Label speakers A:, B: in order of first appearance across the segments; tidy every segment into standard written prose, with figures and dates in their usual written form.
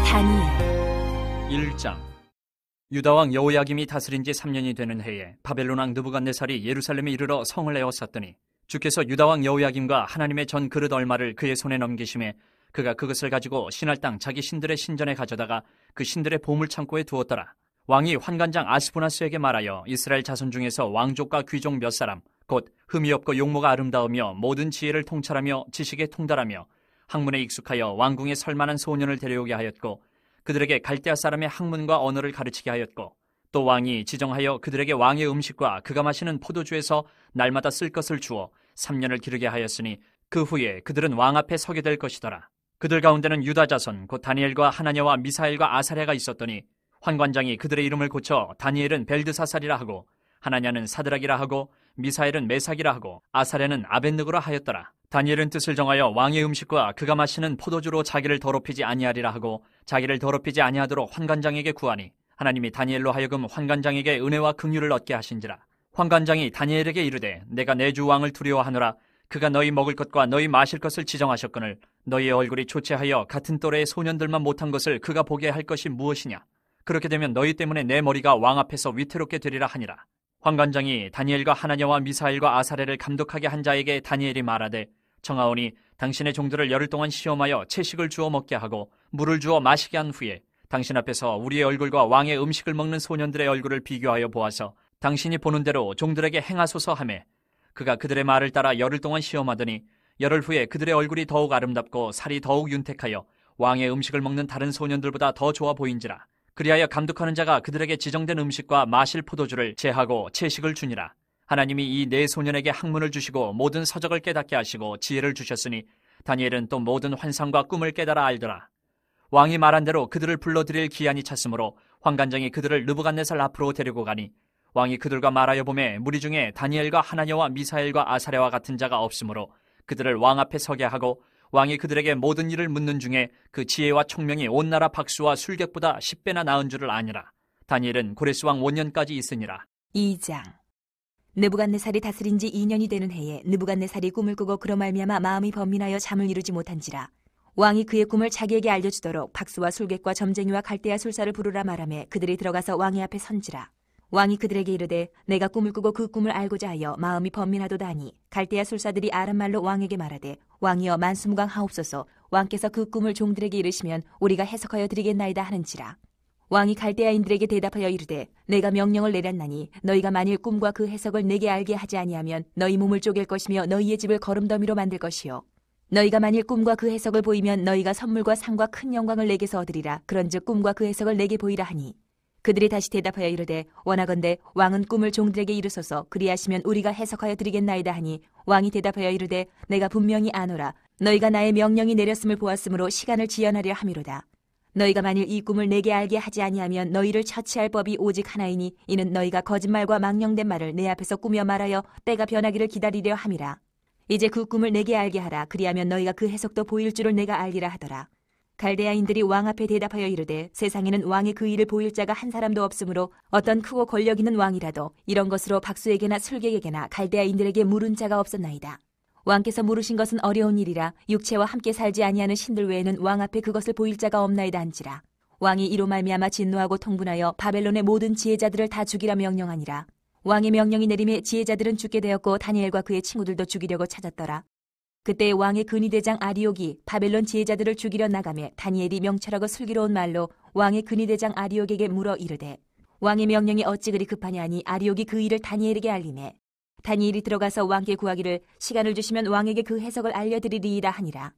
A: 다니엘
B: 1장. 유다 왕 여호야김이 다스린 지 3년이 되는 해에 바벨론 왕 느부갓네살이 예루살렘에 이르러 성을 에워쌌더니 주께서 유다 왕 여호야김과 하나님의 전 그릇 얼마를 그의 손에 넘기심에 그가 그것을 가지고 신할 땅 자기 신들의 신전에 가져다가 그 신들의 보물 창고에 두었더라. 왕이 환관장 아스부나스에게 말하여 이스라엘 자손 중에서 왕족과 귀족 몇 사람 곧 흠이 없고 용모가 아름다우며 모든 지혜를 통찰하며 지식에 통달하며 학문에 익숙하여 왕궁에 설만한 소년을 데려오게 하였고 그들에게 갈대아 사람의 학문과 언어를 가르치게 하였고 또 왕이 지정하여 그들에게 왕의 음식과 그가 마시는 포도주에서 날마다 쓸 것을 주어 3년을 기르게 하였으니 그 후에 그들은 왕 앞에 서게 될 것이더라. 그들 가운데는 유다 자손 곧 다니엘과 하나냐와 미사엘과 아사랴가 있었더니 환관장이 그들의 이름을 고쳐 다니엘은 벨드사살이라 하고 하나냐는 사드락이라 하고 미사엘은 메삭이라 하고 아사랴는 아벳느고라 하였더라. 다니엘은 뜻을 정하여 왕의 음식과 그가 마시는 포도주로 자기를 더럽히지 아니하리라 하고 자기를 더럽히지 아니하도록 환관장에게 구하니 하나님이 다니엘로 하여금 환관장에게 은혜와 긍휼을 얻게 하신지라. 환관장이 다니엘에게 이르되 내가 내 주 왕을 두려워하노라. 그가 너희 먹을 것과 너희 마실 것을 지정하셨거늘 너희의 얼굴이 초췌하여 같은 또래의 소년들만 못한 것을 그가 보게 할 것이 무엇이냐. 그렇게 되면 너희 때문에 내 머리가 왕 앞에서 위태롭게 되리라 하니라. 환관장이 다니엘과 하나냐와 미사엘과 아사랴를 감독하게 한 자에게 다니엘이 말하되 청하오니 당신의 종들을 열흘 동안 시험하여 채식을 주어 먹게 하고 물을 주어 마시게 한 후에 당신 앞에서 우리의 얼굴과 왕의 음식을 먹는 소년들의 얼굴을 비교하여 보아서 당신이 보는 대로 종들에게 행하소서 하매 그가 그들의 말을 따라 열흘 동안 시험하더니 열흘 후에 그들의 얼굴이 더욱 아름답고 살이 더욱 윤택하여 왕의 음식을 먹는 다른 소년들보다 더 좋아 보인지라. 그리하여 감독하는 자가 그들에게 지정된 음식과 마실 포도주를 제하고 채식을 주니라. 하나님이 이 네 소년에게 학문을 주시고 모든 서적을 깨닫게 하시고 지혜를 주셨으니 다니엘은 또 모든 환상과 꿈을 깨달아 알더라. 왕이 말한 대로 그들을 불러들일 기한이 찼으므로 환관장이 그들을 느부갓네살 앞으로 데리고 가니 왕이 그들과 말하여 보매 무리 중에 다니엘과 하나냐와 미사엘과 아사랴와 같은 자가 없으므로 그들을 왕 앞에 서게 하고 왕이 그들에게 모든 일을 묻는 중에 그 지혜와 총명이 온 나라 박수와 술객보다 10배나 나은 줄을 아니라. 다니엘은 고레스 왕 5년까지 있으니라.
A: 2장. 느부갓네살이 다스린 지 2년이 되는 해에 느부갓네살이 꿈을 꾸고 그로 말미암아 마음이 번민하여 잠을 이루지 못한지라. 왕이 그의 꿈을 자기에게 알려주도록 박수와 술객과 점쟁이와 갈대아 술사를 부르라 말하매 그들이 들어가서 왕의 앞에 선지라. 왕이 그들에게 이르되 내가 꿈을 꾸고 그 꿈을 알고자 하여 마음이 번민하도다 하니 갈대아 술사들이 아람말로 왕에게 말하되 왕이여 만수무강하옵소서. 왕께서 그 꿈을 종들에게 이르시면 우리가 해석하여 드리겠나이다 하는지라. 왕이 갈대아인들에게 대답하여 이르되 내가 명령을 내렸나니 너희가 만일 꿈과 그 해석을 내게 알게 하지 아니하면 너희 몸을 쪼갤 것이며 너희의 집을 거름더미로 만들 것이요 너희가 만일 꿈과 그 해석을 보이면 너희가 선물과 상과 큰 영광을 내게서 얻으리라. 그런즉 꿈과 그 해석을 내게 보이라 하니 그들이 다시 대답하여 이르되 원하건대 왕은 꿈을 종들에게 이르소서. 그리하시면 우리가 해석하여 드리겠나이다 하니 왕이 대답하여 이르되 내가 분명히 아노라. 너희가 나의 명령이 내렸음을 보았으므로 시간을 지연하려 함이로다. 너희가 만일 이 꿈을 내게 알게 하지 아니하면 너희를 처치할 법이 오직 하나이니 이는 너희가 거짓말과 망령된 말을 내 앞에서 꾸며 말하여 때가 변하기를 기다리려 함이라. 이제 그 꿈을 내게 알게 하라. 그리하면 너희가 그 해석도 보일 줄을 내가 알리라 하더라. 갈대아인들이 왕 앞에 대답하여 이르되 세상에는 왕의 그 일을 보일 자가 한 사람도 없으므로 어떤 크고 권력 있는 왕이라도 이런 것으로 박수에게나 술객에게나 갈대아인들에게 물은 자가 없었나이다. 왕께서 물으신 것은 어려운 일이라 육체와 함께 살지 아니하는 신들 외에는 왕 앞에 그것을 보일 자가 없나이다 한지라. 왕이 이로 말미암아 진노하고 통분하여 바벨론의 모든 지혜자들을 다 죽이라 명령하니라. 왕의 명령이 내림에 지혜자들은 죽게 되었고 다니엘과 그의 친구들도 죽이려고 찾았더라. 그때 왕의 근위대장 아리옥이 바벨론 지혜자들을 죽이려 나가매 다니엘이 명철하고 슬기로운 말로 왕의 근위대장 아리옥에게 물어 이르되 왕의 명령이 어찌 그리 급하냐 하니 아리옥이 그 일을 다니엘에게 알리매 다니엘이 들어가서 왕께 구하기를 시간을 주시면 왕에게 그 해석을 알려드리리이다 하니라.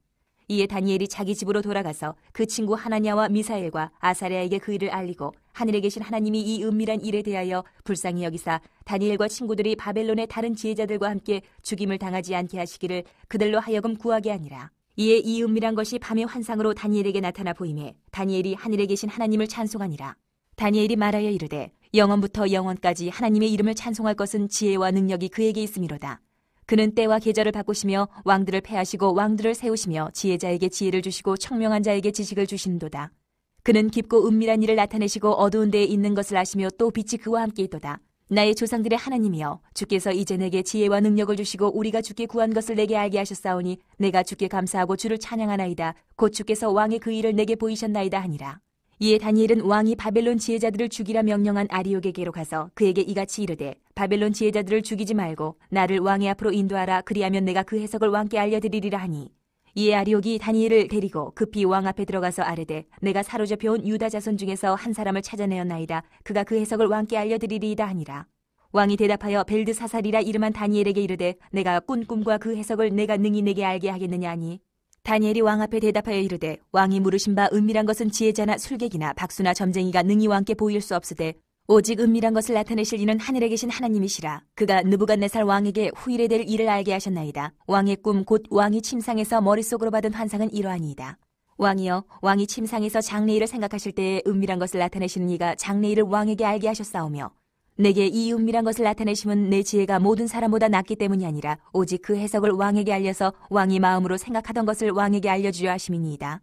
A: 이에 다니엘이 자기 집으로 돌아가서 그 친구 하나냐와 미사엘과 아사랴에게 그 일을 알리고 하늘에 계신 하나님이 이 은밀한 일에 대하여 불쌍히 여기사 다니엘과 친구들이 바벨론의 다른 지혜자들과 함께 죽임을 당하지 않게 하시기를 그들로 하여금 구하게 하니라. 이에 이 은밀한 것이 밤의 환상으로 다니엘에게 나타나 보이매 다니엘이 하늘에 계신 하나님을 찬송하니라. 다니엘이 말하여 이르되 영원부터 영원까지 하나님의 이름을 찬송할 것은 지혜와 능력이 그에게 있음이로다. 그는 때와 계절을 바꾸시며 왕들을 패하시고 왕들을 세우시며 지혜자에게 지혜를 주시고 청명한 자에게 지식을 주시는도다. 그는 깊고 은밀한 일을 나타내시고 어두운 데에 있는 것을 아시며 또 빛이 그와 함께 있도다. 나의 조상들의 하나님이여, 주께서 이제 내게 지혜와 능력을 주시고 우리가 주께 구한 것을 내게 알게 하셨사오니 내가 주께 감사하고 주를 찬양하나이다. 곧 주께서 왕의 그 일을 내게 보이셨나이다 하니라. 이에 다니엘은 왕이 바벨론 지혜자들을 죽이라 명령한 아리옥에게로 가서 그에게 이같이 이르되, 바벨론 지혜자들을 죽이지 말고 나를 왕의 앞으로 인도하라. 그리하면 내가 그 해석을 왕께 알려드리리라 하니, 이에 아리옥이 다니엘을 데리고 급히 왕 앞에 들어가서 아뢰되, 내가 사로잡혀온 유다 자손 중에서 한 사람을 찾아내었나이다. 그가 그 해석을 왕께 알려드리리이다 하니라. 왕이 대답하여 벨드사살이라 이름한 다니엘에게 이르되, 내가 꾼 꿈과 그 해석을 내가 능히 내게 알게 하겠느냐 하니, 다니엘이 왕 앞에 대답하여 이르되, 왕이 물으신 바 은밀한 것은 지혜자나 술객이나 박수나 점쟁이가 능히 왕께 보일 수 없으되 오직 은밀한 것을 나타내실 이는 하늘에 계신 하나님이시라. 그가 느부갓네살 왕에게 후일에 될 일을 알게 하셨나이다. 왕의 꿈 곧 왕이 침상에서 머릿속으로 받은 환상은 이러하니이다. 왕이여, 왕이 침상에서 장래일을 생각하실 때에 은밀한 것을 나타내시는 이가 장래일을 왕에게 알게 하셨사오며, 내게 이 은밀한 것을 나타내심은 내 지혜가 모든 사람보다 낫기 때문이 아니라 오직 그 해석을 왕에게 알려서 왕이 마음으로 생각하던 것을 왕에게 알려주려 하심이니이다.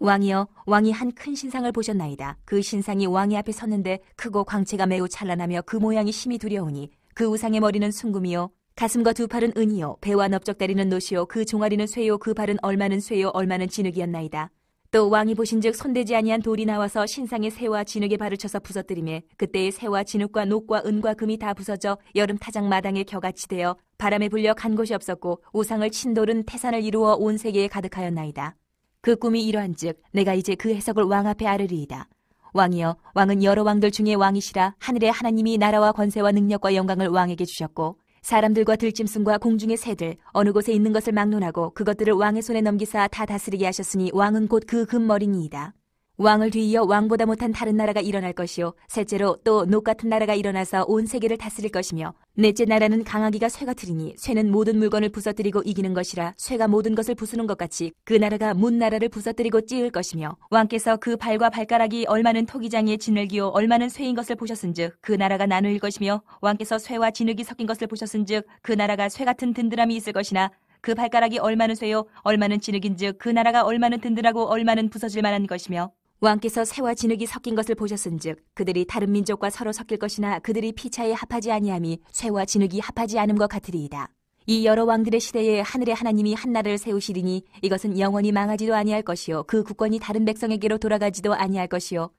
A: 왕이여, 왕이 한 큰 신상을 보셨나이다. 그 신상이 왕의 앞에 섰는데 크고 광채가 매우 찬란하며 그 모양이 심히 두려우니 그 우상의 머리는 순금이요 가슴과 두 팔은 은이요 배와 넓적다리는 노시요 그 종아리는 쇠요 그 발은 얼마는 쇠요 얼마는 진흙이었나이다. 또 왕이 보신즉 손대지 아니한 돌이 나와서 신상의 새와 진흙에 발을 쳐서 부서뜨리매 그때의 새와 진흙과 녹과 은과 금이 다 부서져 여름 타작 마당에 겨같이 되어 바람에 불려 간 곳이 없었고 우상을 친 돌은 태산을 이루어 온 세계에 가득하였나이다. 그 꿈이 이러한즉 내가 이제 그 해석을 왕 앞에 아르리이다. 왕이여, 왕은 여러 왕들 중에 왕이시라. 하늘의 하나님이 나라와 권세와 능력과 영광을 왕에게 주셨고 사람들과 들짐승과 공중의 새들 어느 곳에 있는 것을 막론하고 그것들을 왕의 손에 넘기사 다 다스리게 하셨으니 왕은 곧 그 금머리니이다. 왕을 뒤이어 왕보다 못한 다른 나라가 일어날 것이요 셋째로 또 녹 같은 나라가 일어나서 온 세계를 다스릴 것이며 넷째 나라는 강하기가 쇠 같으리니 쇠는 모든 물건을 부서뜨리고 이기는 것이라 쇠가 모든 것을 부수는 것 같이 그 나라가 문 나라를 부서뜨리고 찌을 것이며 왕께서 그 발과 발가락이 얼마는 토기장의 진흙이요 얼마는 쇠인 것을 보셨은즉 그 나라가 나누일 것이며 왕께서 쇠와 진흙이 섞인 것을 보셨은즉 그 나라가 쇠 같은 든든함이 있을 것이나 그 발가락이 얼마는 쇠요 얼마는 진흙인즉 그 나라가 얼마는 든든하고 얼마는 부서질 만한 것이며 왕께서 새와 진흙이 섞인 것을 보셨은즉 그들이 다른 민족과 서로 섞일 것이나 그들이 피차에 합하지 아니함이 새와 진흙이 합하지 않음과 같으리이다. 이 여러 왕들의 시대에 하늘의 하나님이 한 나라를 세우시리니 이것은 영원히 망하지도 아니할 것이요 그 국권이 다른 백성에게로 돌아가지도 아니할 것이요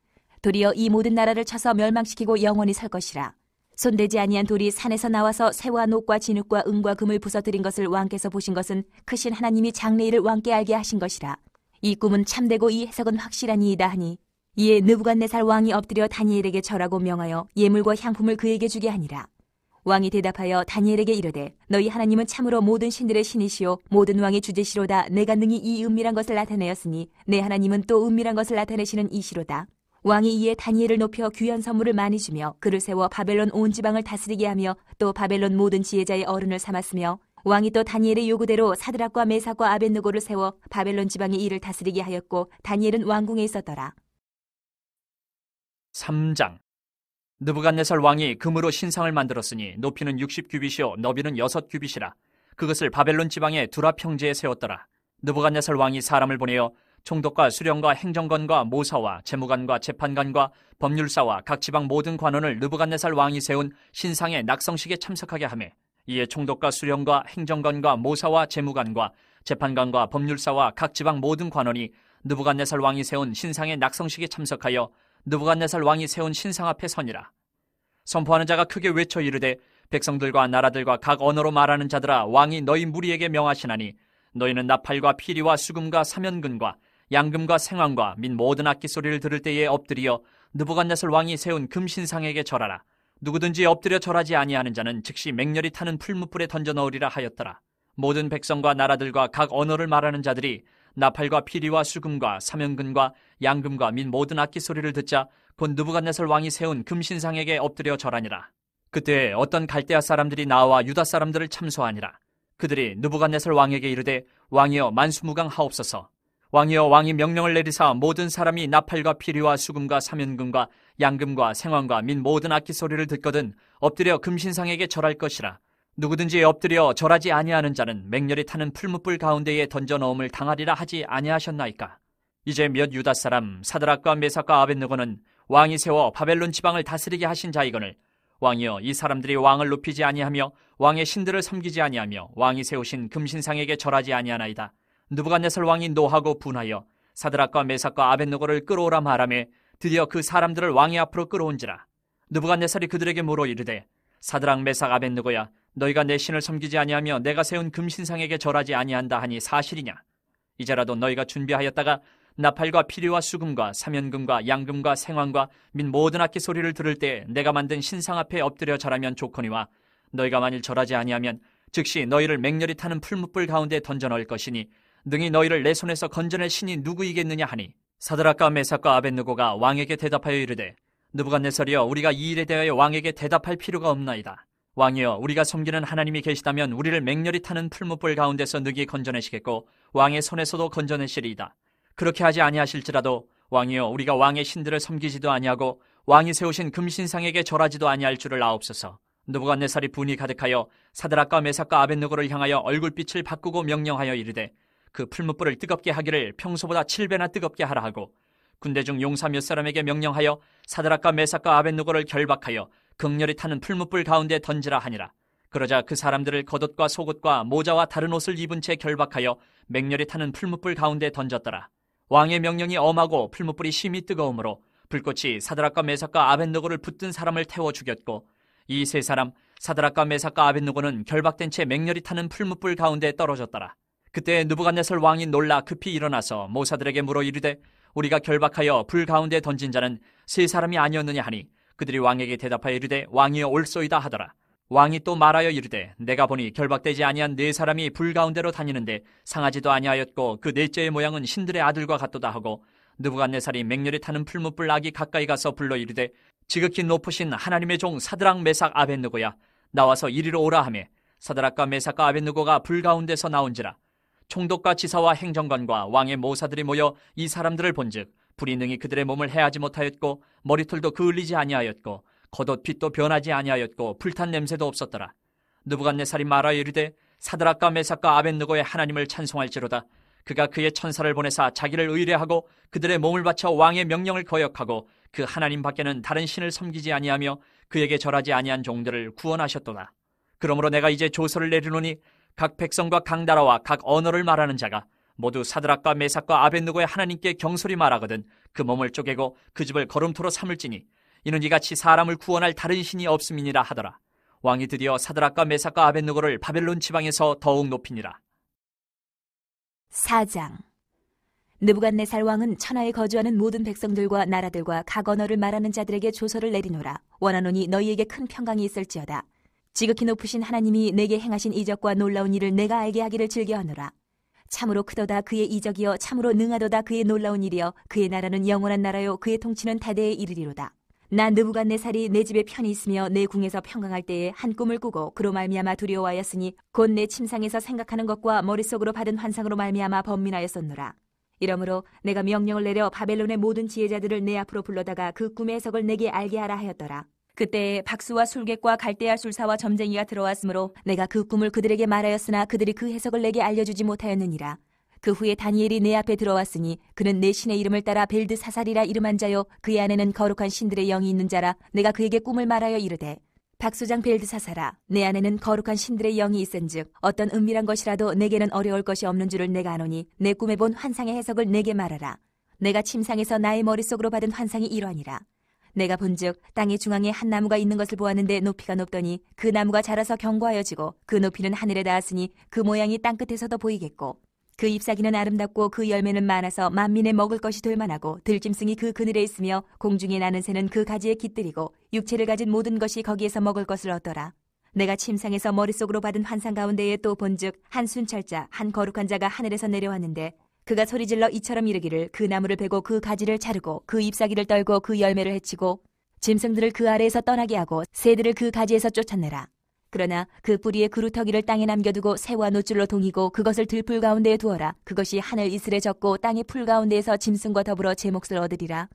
A: 도리어 이 모든 나라를 쳐서 멸망시키고 영원히 설 것이라. 손대지 아니한 돌이 산에서 나와서 새와 녹과 진흙과 은과 금을 부서뜨린 것을 왕께서 보신 것은 크신 하나님이 장래일을 왕께 알게 하신 것이라. 이 꿈은 참되고 이 해석은 확실하니이다 하니 이에 느부갓네살 왕이 엎드려 다니엘에게 절하고 명하여 예물과 향품을 그에게 주게 하니라. 왕이 대답하여 다니엘에게 이르되 너희 하나님은 참으로 모든 신들의 신이시요 모든 왕의 주제시로다. 내가 능히 이 은밀한 것을 나타내었으니 내 하나님은 또 은밀한 것을 나타내시는 이시로다. 왕이 이에 다니엘을 높여 귀한 선물을 많이 주며 그를 세워 바벨론 온 지방을 다스리게 하며 또 바벨론 모든 지혜자의 어른을 삼았으며 왕이 또 다니엘의 요구대로 사드락과 메삭과 아벳느고를 세워 바벨론 지방의 일을 다스리게 하였고 다니엘은 왕궁에 있었더라.
B: 3장. 느부갓네살 왕이 금으로 신상을 만들었으니 높이는 60규빗이요 너비는 6규빗이라. 그것을 바벨론 지방의 두라 평지에 세웠더라. 느부갓네살 왕이 사람을 보내어 총독과 수령과 행정관과 모사와 재무관과 재판관과 법률사와 각 지방 모든 관원을 느부갓네살 왕이 세운 신상의 낙성식에 참석하게 하매 이에 총독과 수령과 행정관과 모사와 재무관과 재판관과 법률사와 각 지방 모든 관원이 느부갓네살 왕이 세운 신상의 낙성식에 참석하여 느부갓네살 왕이 세운 신상 앞에 서니라. 선포하는 자가 크게 외쳐 이르되 백성들과 나라들과 각 언어로 말하는 자들아 왕이 너희 무리에게 명하시나니 너희는 나팔과 피리와 수금과 사면근과 양금과 생황과 및 모든 악기 소리를 들을 때에 엎드려 느부갓네살 왕이 세운 금신상에게 절하라. 누구든지 엎드려 절하지 아니하는 자는 즉시 맹렬히 타는 풀무불에 던져 넣으리라 하였더라. 모든 백성과 나라들과 각 언어를 말하는 자들이 나팔과 피리와 수금과 사면근과 양금과 및 모든 악기 소리를 듣자 곧 느부갓네살 왕이 세운 금신상에게 엎드려 절하니라. 그때 어떤 갈대아 사람들이 나와 유다 사람들을 참소하니라. 그들이 느부갓네살 왕에게 이르되 왕이여 만수무강하옵소서. 왕이여 왕이 명령을 내리사 모든 사람이 나팔과 피리와 수금과 사면금과 양금과 생황과 및 모든 악기 소리를 듣거든 엎드려 금신상에게 절할 것이라. 누구든지 엎드려 절하지 아니하는 자는 맹렬히 타는 풀무불 가운데에 던져 넣음을 당하리라 하지 아니하셨나이까. 이제 몇 유다 사람 사드락과 메삭과 아벳느고는 왕이 세워 바벨론 지방을 다스리게 하신 자이거늘 왕이여, 이 사람들이 왕을 높이지 아니하며 왕의 신들을 섬기지 아니하며 왕이 세우신 금신상에게 절하지 아니하나이다. 느부갓네살 왕이 노하고 분하여 사드락과 메삭과 아벳느고를 끌어오라 말하며 드디어 그 사람들을 왕의 앞으로 끌어온지라. 느부갓네살이 그들에게 물어 이르되 사드락 메삭 아벳느고야, 너희가 내 신을 섬기지 아니하며 내가 세운 금신상에게 절하지 아니한다 하니 사실이냐? 이제라도 너희가 준비하였다가 나팔과 피리와 수금과 사면금과 양금과 생황과 및 모든 악기 소리를 들을 때 내가 만든 신상 앞에 엎드려 절하면 좋거니와, 너희가 만일 절하지 아니하면 즉시 너희를 맹렬히 타는 풀무불 가운데 던져 넣을 것이니 능히 너희를 내 손에서 건져낼 신이 누구이겠느냐 하니, 사드락과 메삭과 아벳느고가 왕에게 대답하여 이르되 느부갓네살이여, 우리가 이 일에 대하여 왕에게 대답할 필요가 없나이다. 왕이여, 우리가 섬기는 하나님이 계시다면 우리를 맹렬히 타는 풀무불 가운데서 능히 건져내시겠고 왕의 손에서도 건져내시리이다. 그렇게 하지 아니하실지라도 왕이여, 우리가 왕의 신들을 섬기지도 아니하고 왕이 세우신 금신상에게 절하지도 아니할 줄을 아옵소서. 느부갓네살이 분이 가득하여 사드락과 메삭과 아벳느고를 향하여 얼굴빛을 바꾸고 명령하여 이르되 그 풀무불을 뜨겁게 하기를 평소보다 7배나 뜨겁게 하라 하고, 군대 중 용사 몇 사람에게 명령하여 사드락과 메삭과 아벳느고를 결박하여 극렬히 타는 풀무불 가운데 던지라 하니라. 그러자 그 사람들을 겉옷과 속옷과 모자와 다른 옷을 입은 채 결박하여 맹렬히 타는 풀무불 가운데 던졌더라. 왕의 명령이 엄하고 풀무불이 심히 뜨거우므로 불꽃이 사드락과 메삭과 아벳느고를 붙든 사람을 태워 죽였고, 이 세 사람 사드락과 메삭과 아벳느고는 결박된 채 맹렬히 타는 풀무불 가운데 떨어졌더라. 그때 느부갓네살 왕이 놀라 급히 일어나서 모사들에게 물어 이르되 우리가 결박하여 불 가운데 던진 자는 세 사람이 아니었느냐 하니, 그들이 왕에게 대답하여 이르되 왕이여 옳소이다 하더라. 왕이 또 말하여 이르되 내가 보니 결박되지 아니한 네 사람이 불 가운데로 다니는데 상하지도 아니하였고 그 넷째의 모양은 신들의 아들과 같도다 하고, 느부갓네살이 맹렬히 타는 풀무불 아기 가까이 가서 불러 이르되 지극히 높으신 하나님의 종 사드락 메삭 아벳느고야, 나와서 이리로 오라 하며 사드락과 메삭과 아벳느고가 불 가운데서 나온지라. 총독과 지사와 행정관과 왕의 모사들이 모여 이 사람들을 본즉 불이 능히 그들의 몸을 해하지 못하였고 머리털도 그을리지 아니하였고 겉옷 빛도 변하지 아니하였고 불탄 냄새도 없었더라. 느부갓네살이 말하여 이르되 사드락과 메삭과 아벳느고의 하나님을 찬송할지로다. 그가 그의 천사를 보내사 자기를 의뢰하고 그들의 몸을 바쳐 왕의 명령을 거역하고 그 하나님 밖에는 다른 신을 섬기지 아니하며 그에게 절하지 아니한 종들을 구원하셨도다. 그러므로 내가 이제 조서를 내리노니 각 백성과 각 나라와 각 언어를 말하는 자가 모두 사드락과 메삭과 아벳느고의 하나님께 경솔히 말하거든 그 몸을 쪼개고 그 집을 거름토로 삼을지니 이는 이같이 사람을 구원할 다른 신이 없음이니라 하더라. 왕이 드디어 사드락과 메삭과 아벳느고를 바벨론 지방에서 더욱 높이니라.
A: 4장. 느부갓네살 왕은 천하에 거주하는 모든 백성들과 나라들과 각 언어를 말하는 자들에게 조서를 내리노라. 원하노니 너희에게 큰 평강이 있을지어다. 지극히 높으신 하나님이 내게 행하신 이적과 놀라운 일을 내가 알게 하기를 즐겨하노라. 참으로 크도다 그의 이적이여, 참으로 능하도다 그의 놀라운 일이여, 그의 나라는 영원한 나라요, 그의 통치는 대대에 이르리로다. 나 느부갓네살이 내 집에 편히 있으며 내 궁에서 평강할 때에 한 꿈을 꾸고 그로 말미암아 두려워하였으니 곧 내 침상에서 생각하는 것과 머릿속으로 받은 환상으로 말미암아 번민하였었노라. 이러므로 내가 명령을 내려 바벨론의 모든 지혜자들을 내 앞으로 불러다가 그 꿈의 해석을 내게 알게 하라 하였더라. 그때에 박수와 술객과 갈대아 술사와 점쟁이가 들어왔으므로 내가 그 꿈을 그들에게 말하였으나 그들이 그 해석을 내게 알려주지 못하였느니라. 그 후에 다니엘이 내 앞에 들어왔으니 그는 내 신의 이름을 따라 벨드사살이라 이름한 자요, 그의 안에는 거룩한 신들의 영이 있는 자라. 내가 그에게 꿈을 말하여 이르되 박수장 벨드사살아, 내 안에는 거룩한 신들의 영이 있은즉 어떤 은밀한 것이라도 내게는 어려울 것이 없는 줄을 내가 아노니 내 꿈에 본 환상의 해석을 내게 말하라. 내가 침상에서 나의 머릿속으로 받은 환상이 이러하니라. 내가 본즉 땅의 중앙에 한 나무가 있는 것을 보았는데 높이가 높더니 그 나무가 자라서 견고하여지고 그 높이는 하늘에 닿았으니 그 모양이 땅끝에서도 보이겠고 그 잎사귀는 아름답고 그 열매는 많아서 만민의 먹을 것이 될 만하고 들짐승이 그 그늘에 있으며 공중에 나는 새는 그 가지에 깃들이고 육체를 가진 모든 것이 거기에서 먹을 것을 얻더라. 내가 침상에서 머릿속으로 받은 환상 가운데에 또 본즉 한 순찰자 한 거룩한 자가 하늘에서 내려왔는데 그가 소리질러 이처럼 이르기를 그 나무를 베고 그 가지를 자르고 그 잎사귀를 떨고 그 열매를 해치고 짐승들을 그 아래에서 떠나게 하고 새들을 그 가지에서 쫓아내라. 그러나 그 뿌리의 그루터기를 땅에 남겨두고 새와 노줄로 동이고 그것을 들풀 가운데에 두어라. 그것이 하늘 이슬에 젖고 땅의 풀 가운데에서 짐승과 더불어 제 몫을 얻으리라.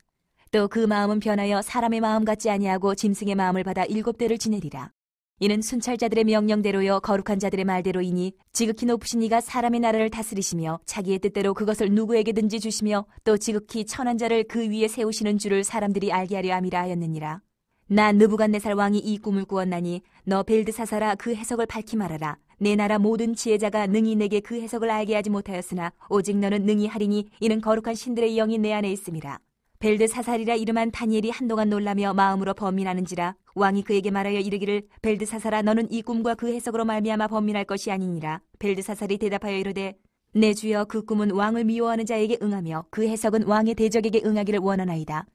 A: 또 그 마음은 변하여 사람의 마음 같지 아니하고 짐승의 마음을 받아 7대를 지내리라. 이는 순찰자들의 명령대로요 거룩한 자들의 말대로이니 지극히 높으신 이가 사람의 나라를 다스리시며 자기의 뜻대로 그것을 누구에게든지 주시며 또 지극히 천한 자를 그 위에 세우시는 줄을 사람들이 알게 하려 함이라 하였느니라. 나 느부갓네살 왕이 이 꿈을 꾸었나니 너 벨드사사라 그 해석을 밝히 말하라. 내 나라 모든 지혜자가 능히 내게 그 해석을 알게 하지 못하였으나 오직 너는 능히 하리니 이는 거룩한 신들의 영이 내 안에 있음이라. 벨드사살이라 이름한 다니엘이 한동안 놀라며 마음으로 번민하는지라. 왕이 그에게 말하여 이르기를 벨드사살아 너는 이 꿈과 그 해석으로 말미암아 번민할 것이 아니니라. 벨드사살이 대답하여 이르되 내 주여 그 꿈은 왕을 미워하는 자에게 응하며 그 해석은 왕의 대적에게 응하기를 원하나이다.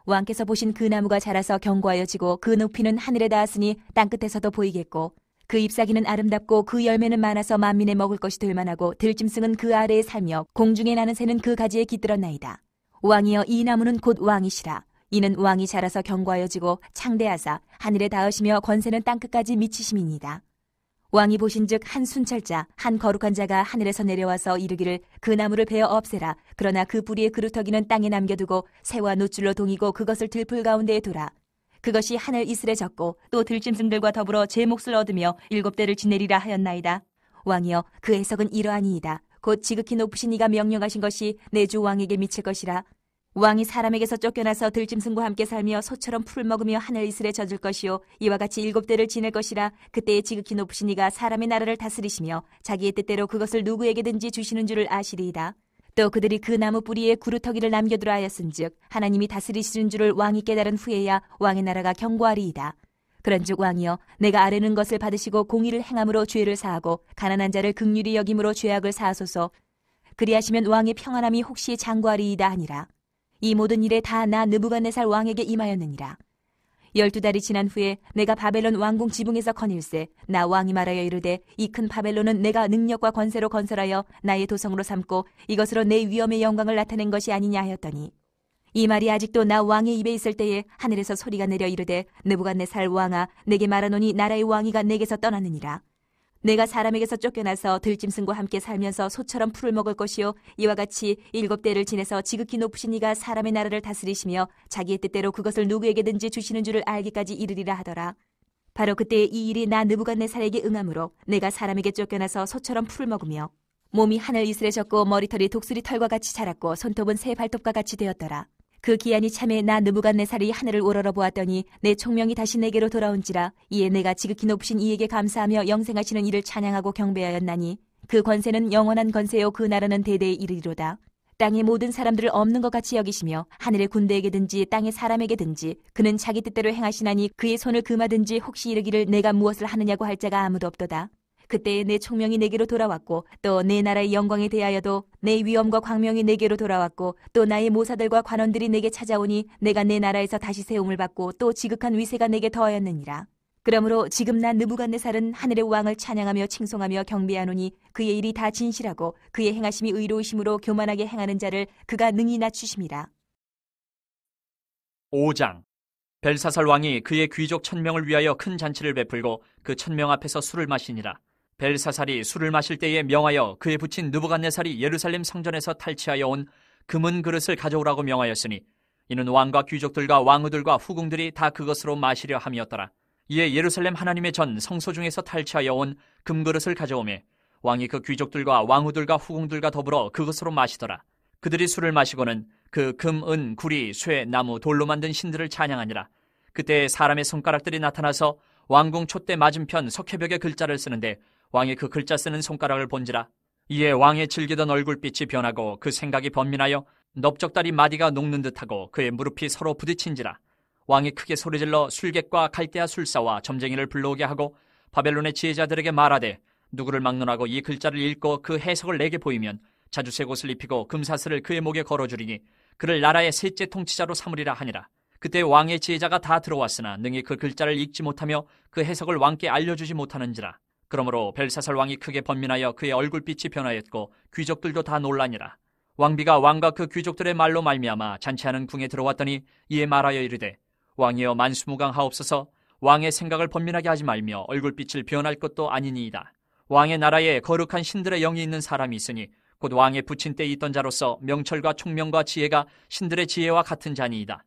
A: 왕께서 보신 그 나무가 자라서 견고하여 지고 그 높이는 하늘에 닿았으니 땅끝에서도 보이겠고 그 잎사귀는 아름답고 그 열매는 많아서 만민의 먹을 것이 될 만하고 들짐승은 그 아래에 살며 공중에 나는 새는 그 가지에 깃들었나이다. 왕이여 이 나무는 곧 왕이시라. 이는 왕이 자라서 견고하여지고 창대하사 하늘에 닿으시며 권세는 땅끝까지 미치심이니이다. 왕이 보신즉 한 순찰자 한 거룩한 자가 하늘에서 내려와서 이르기를 그 나무를 베어 없애라. 그러나 그 뿌리의 그루터기는 땅에 남겨두고 새와 노줄로 동이고 그것을 들풀 가운데에 두라. 그것이 하늘 이슬에 젖고 또 들짐승들과 더불어 제 몫을 얻으며 7대를 지내리라 하였나이다. 왕이여 그 해석은 이러하니이다. 곧 지극히 높으신 이가 명령하신 것이 내 주 왕에게 미칠 것이라. 왕이 사람에게서 쫓겨나서 들짐승과 함께 살며 소처럼 풀을 먹으며 하늘 이슬에 젖을 것이요 이와 같이 7대를 지낼 것이라. 그때에 지극히 높으신 이가 사람의 나라를 다스리시며 자기의 뜻대로 그것을 누구에게든지 주시는 줄을 아시리이다. 또 그들이 그 나무 뿌리에 구루터기를 남겨두라 하였은즉 하나님이 다스리시는 줄을 왕이 깨달은 후에야 왕의 나라가 견고하리이다. 그런즉 왕이여 내가 아뢰는 것을 받으시고 공의를 행함으로 죄를 사하고 가난한 자를 긍휼히 여김으로 죄악을 사하소서. 그리하시면 왕의 평안함이 혹시 장구하리이다 하니라. 이 모든 일에 다 나 느부갓네살 왕에게 임하였느니라. 12달이 지난 후에 내가 바벨론 왕궁 지붕에서 거닐세 나 왕이 말하여 이르되 이 큰 바벨론은 내가 능력과 권세로 건설하여 나의 도성으로 삼고 이것으로 내 위엄의 영광을 나타낸 것이 아니냐 하였더니 이 말이 아직도 나 왕의 입에 있을 때에 하늘에서 소리가 내려 이르되 느부갓네살 왕아 내게 말하노니 나라의 왕위가 내게서 떠났느니라. 내가 사람에게서 쫓겨나서 들짐승과 함께 살면서 소처럼 풀을 먹을 것이요 이와 같이 7대를 지내서 지극히 높으신 이가 사람의 나라를 다스리시며 자기의 뜻대로 그것을 누구에게든지 주시는 줄을 알기까지 이르리라 하더라. 바로 그때 이 일이 나 느부갓네살에게 응함으로 내가 사람에게 쫓겨나서 소처럼 풀을 먹으며 몸이 하늘 이슬에 젖고 머리털이 독수리 털과 같이 자랐고 손톱은 새 발톱과 같이 되었더라. 그 기한이 참에 나 느부갓네살이 하늘을 우러러 보았더니 내 총명이 다시 내게로 돌아온지라. 이에 내가 지극히 높으신 이에게 감사하며 영생하시는 이를 찬양하고 경배하였나니 그 권세는 영원한 권세요 그 나라는 대대에 이르리로다. 땅의 모든 사람들을 없는 것 같이 여기시며 하늘의 군대에게든지 땅의 사람에게든지 그는 자기 뜻대로 행하시나니 그의 손을 금하든지 혹시 이르기를 내가 무엇을 하느냐고 할 자가 아무도 없도다. 그때에 내 총명이 내게로 돌아왔고 또 내 나라의 영광에 대하여도 내 위엄과 광명이 내게로 돌아왔고 또 나의 모사들과 관원들이 내게 찾아오니 내가 내 나라에서 다시 세움을 받고 또 지극한 위세가 내게 더하였느니라. 그러므로 지금 나 느부갓네살은 하늘의 왕을 찬양하며 칭송하며 경배하노니 그의 일이 다 진실하고 그의 행하심이 의로우심으로 교만하게 행하는 자를 그가 능히 낮추심이라.
B: 5장. 벨사살 왕이 그의 귀족 1000명을 위하여 큰 잔치를 베풀고 그 1000명 앞에서 술을 마시니라. 벨사살이 술을 마실 때에 명하여 그의 부친 느부갓네살이 예루살렘 성전에서 탈취하여 온 금은 그릇을 가져오라고 명하였으니 이는 왕과 귀족들과 왕후들과 후궁들이 다 그것으로 마시려 함이었더라. 이에 예루살렘 하나님의 전 성소 중에서 탈취하여 온 금그릇을 가져오매 왕이 그 귀족들과 왕후들과 후궁들과 더불어 그것으로 마시더라. 그들이 술을 마시고는 그 금, 은, 구리, 쇠, 나무, 돌로 만든 신들을 찬양하니라. 그때 사람의 손가락들이 나타나서 왕궁 촛대 맞은편 석회벽에 글자를 쓰는데 왕이 그 글자 쓰는 손가락을 본지라. 이에 왕의 즐기던 얼굴빛이 변하고 그 생각이 번민하여 넓적다리 마디가 녹는 듯하고 그의 무릎이 서로 부딪힌지라. 왕이 크게 소리질러 술객과 갈대아 술사와 점쟁이를 불러오게 하고 바벨론의 지혜자들에게 말하되 누구를 막론하고 이 글자를 읽고 그 해석을 내게 보이면 자주색 옷을 입히고 금사슬을 그의 목에 걸어주리니 그를 나라의 셋째 통치자로 삼으리라 하니라. 그때 왕의 지혜자가 다 들어왔으나 능히 그 글자를 읽지 못하며 그 해석을 왕께 알려주지 못하는지라. 그러므로 벨사살 왕이 크게 번민하여 그의 얼굴빛이 변하였고 귀족들도 다 놀라니라. 왕비가 왕과 그 귀족들의 말로 말미암아 잔치하는 궁에 들어왔더니 이에 말하여 이르되 왕이여 만수무강하옵소서. 왕의 생각을 번민하게 하지 말며 얼굴빛을 변할 것도 아니니이다. 왕의 나라에 거룩한 신들의 영이 있는 사람이 있으니 곧 왕의 부친 때 있던 자로서 명철과 총명과 지혜가 신들의 지혜와 같은 자니이다.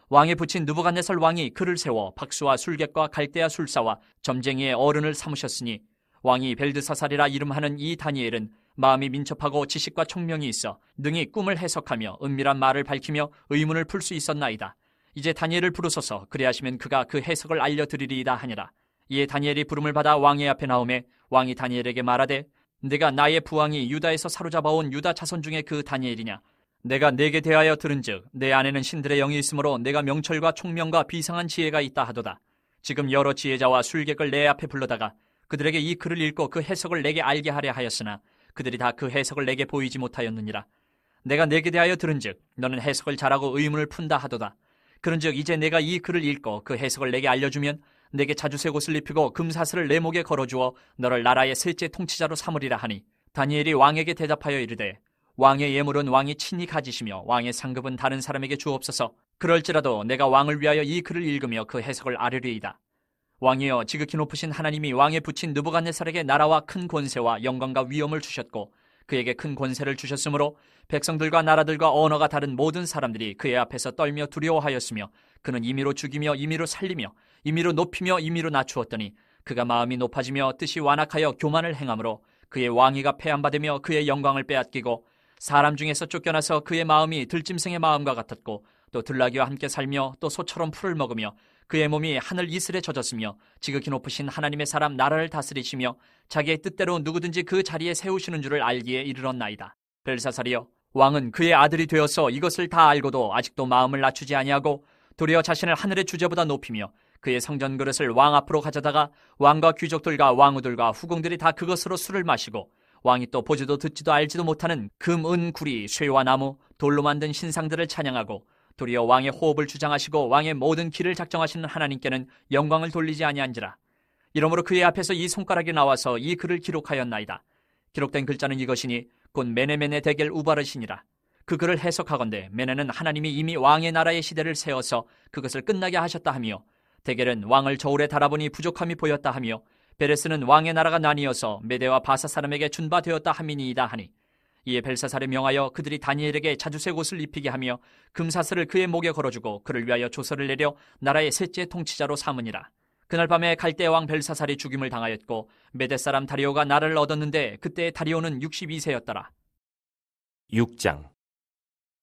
B: 왕의 부친 느부갓네살 왕이 그를 세워 박수와 술객과 갈대아 술사와 점쟁이의 어른을 삼으셨으니 왕이 벨드사살이라 이름하는 이 다니엘은 마음이 민첩하고 지식과 총명이 있어 능히 꿈을 해석하며 은밀한 말을 밝히며 의문을 풀 수 있었나이다. 이제 다니엘을 부르소서. 그리하시면 그가 그 해석을 알려드리리이다 하니라. 이에 다니엘이 부름을 받아 왕의 앞에 나오매 왕이 다니엘에게 말하되 내가 나의 부왕이 유다에서 사로잡아온 유다 자손 중에 그 다니엘이냐? 내가 네게 대하여 들은즉 내 안에는 신들의 영이 있으므로 내가 명철과 총명과 비상한 지혜가 있다 하도다. 지금 여러 지혜자와 술객을 내 앞에 불러다가 그들에게 이 글을 읽고 그 해석을 내게 알게 하려 하였으나 그들이 다 그 해석을 내게 보이지 못하였느니라. 내가 네게 대하여 들은즉 너는 해석을 잘하고 의문을 푼다 하도다. 그런즉 이제 내가 이 글을 읽고 그 해석을 내게 알려주면 내게 자주색 옷을 입히고 금사슬을 내 목에 걸어주어 너를 나라의 셋째 통치자로 삼으리라 하니 다니엘이 왕에게 대답하여 이르되 왕의 예물은 왕이 친히 가지시며 왕의 상급은 다른 사람에게 주옵소서. 그럴지라도 내가 왕을 위하여 이 글을 읽으며 그 해석을 아뢰리이다. 왕이여 지극히 높으신 하나님이 왕에 붙인 느부갓네살에게 나라와 큰 권세와 영광과 위엄을 주셨고 그에게 큰 권세를 주셨으므로 백성들과 나라들과 언어가 다른 모든 사람들이 그의 앞에서 떨며 두려워하였으며 그는 임의로 죽이며 임의로 살리며 임의로 높이며 임의로 낮추었더니 그가 마음이 높아지며 뜻이 완악하여 교만을 행함으로 그의 왕위가 폐함받으며 그의 영광을 빼앗기고 사람 중에서 쫓겨나서 그의 마음이 들짐승의 마음과 같았고 또 들나귀와 함께 살며 또 소처럼 풀을 먹으며 그의 몸이 하늘 이슬에 젖었으며 지극히 높으신 하나님의 사람 나라를 다스리시며 자기의 뜻대로 누구든지 그 자리에 세우시는 줄을 알기에 이르렀나이다. 벨사살이여 왕은 그의 아들이 되어서 이것을 다 알고도 아직도 마음을 낮추지 아니하고 도리어 자신을 하늘의 주제보다 높이며 그의 성전 그릇을 왕 앞으로 가져다가 왕과 귀족들과 왕후들과 후궁들이 다 그것으로 술을 마시고 왕이 또 보지도 듣지도 알지도 못하는 금, 은, 구리, 쇠와 나무, 돌로 만든 신상들을 찬양하고 도리어 왕의 호흡을 주장하시고 왕의 모든 길을 작정하시는 하나님께는 영광을 돌리지 아니한지라. 이러므로 그의 앞에서 이 손가락이 나와서 이 글을 기록하였나이다. 기록된 글자는 이것이니 곧 메네메네 데겔 우바르시니라. 그 글을 해석하건대 메네는 하나님이 이미 왕의 나라의 시대를 세워서 그것을 끝나게 하셨다 하며 데겔은 왕을 저울에 달아보니 부족함이 보였다 하며 베레스는 왕의 나라가 나뉘어서 메대와 바사 사람에게 준바되었다 함이니이다 하니 이에 벨사살에 명하여 그들이 다니엘에게 자주색 옷을 입히게 하며 금사슬을 그의 목에 걸어주고 그를 위하여 조서를 내려 나라의 셋째 통치자로 삼으니라. 그날 밤에 갈대 왕 벨사살이 죽임을 당하였고 메대 사람 다리오가 나라를 얻었는데 그때 다리오는 62세였더라.
C: 6장.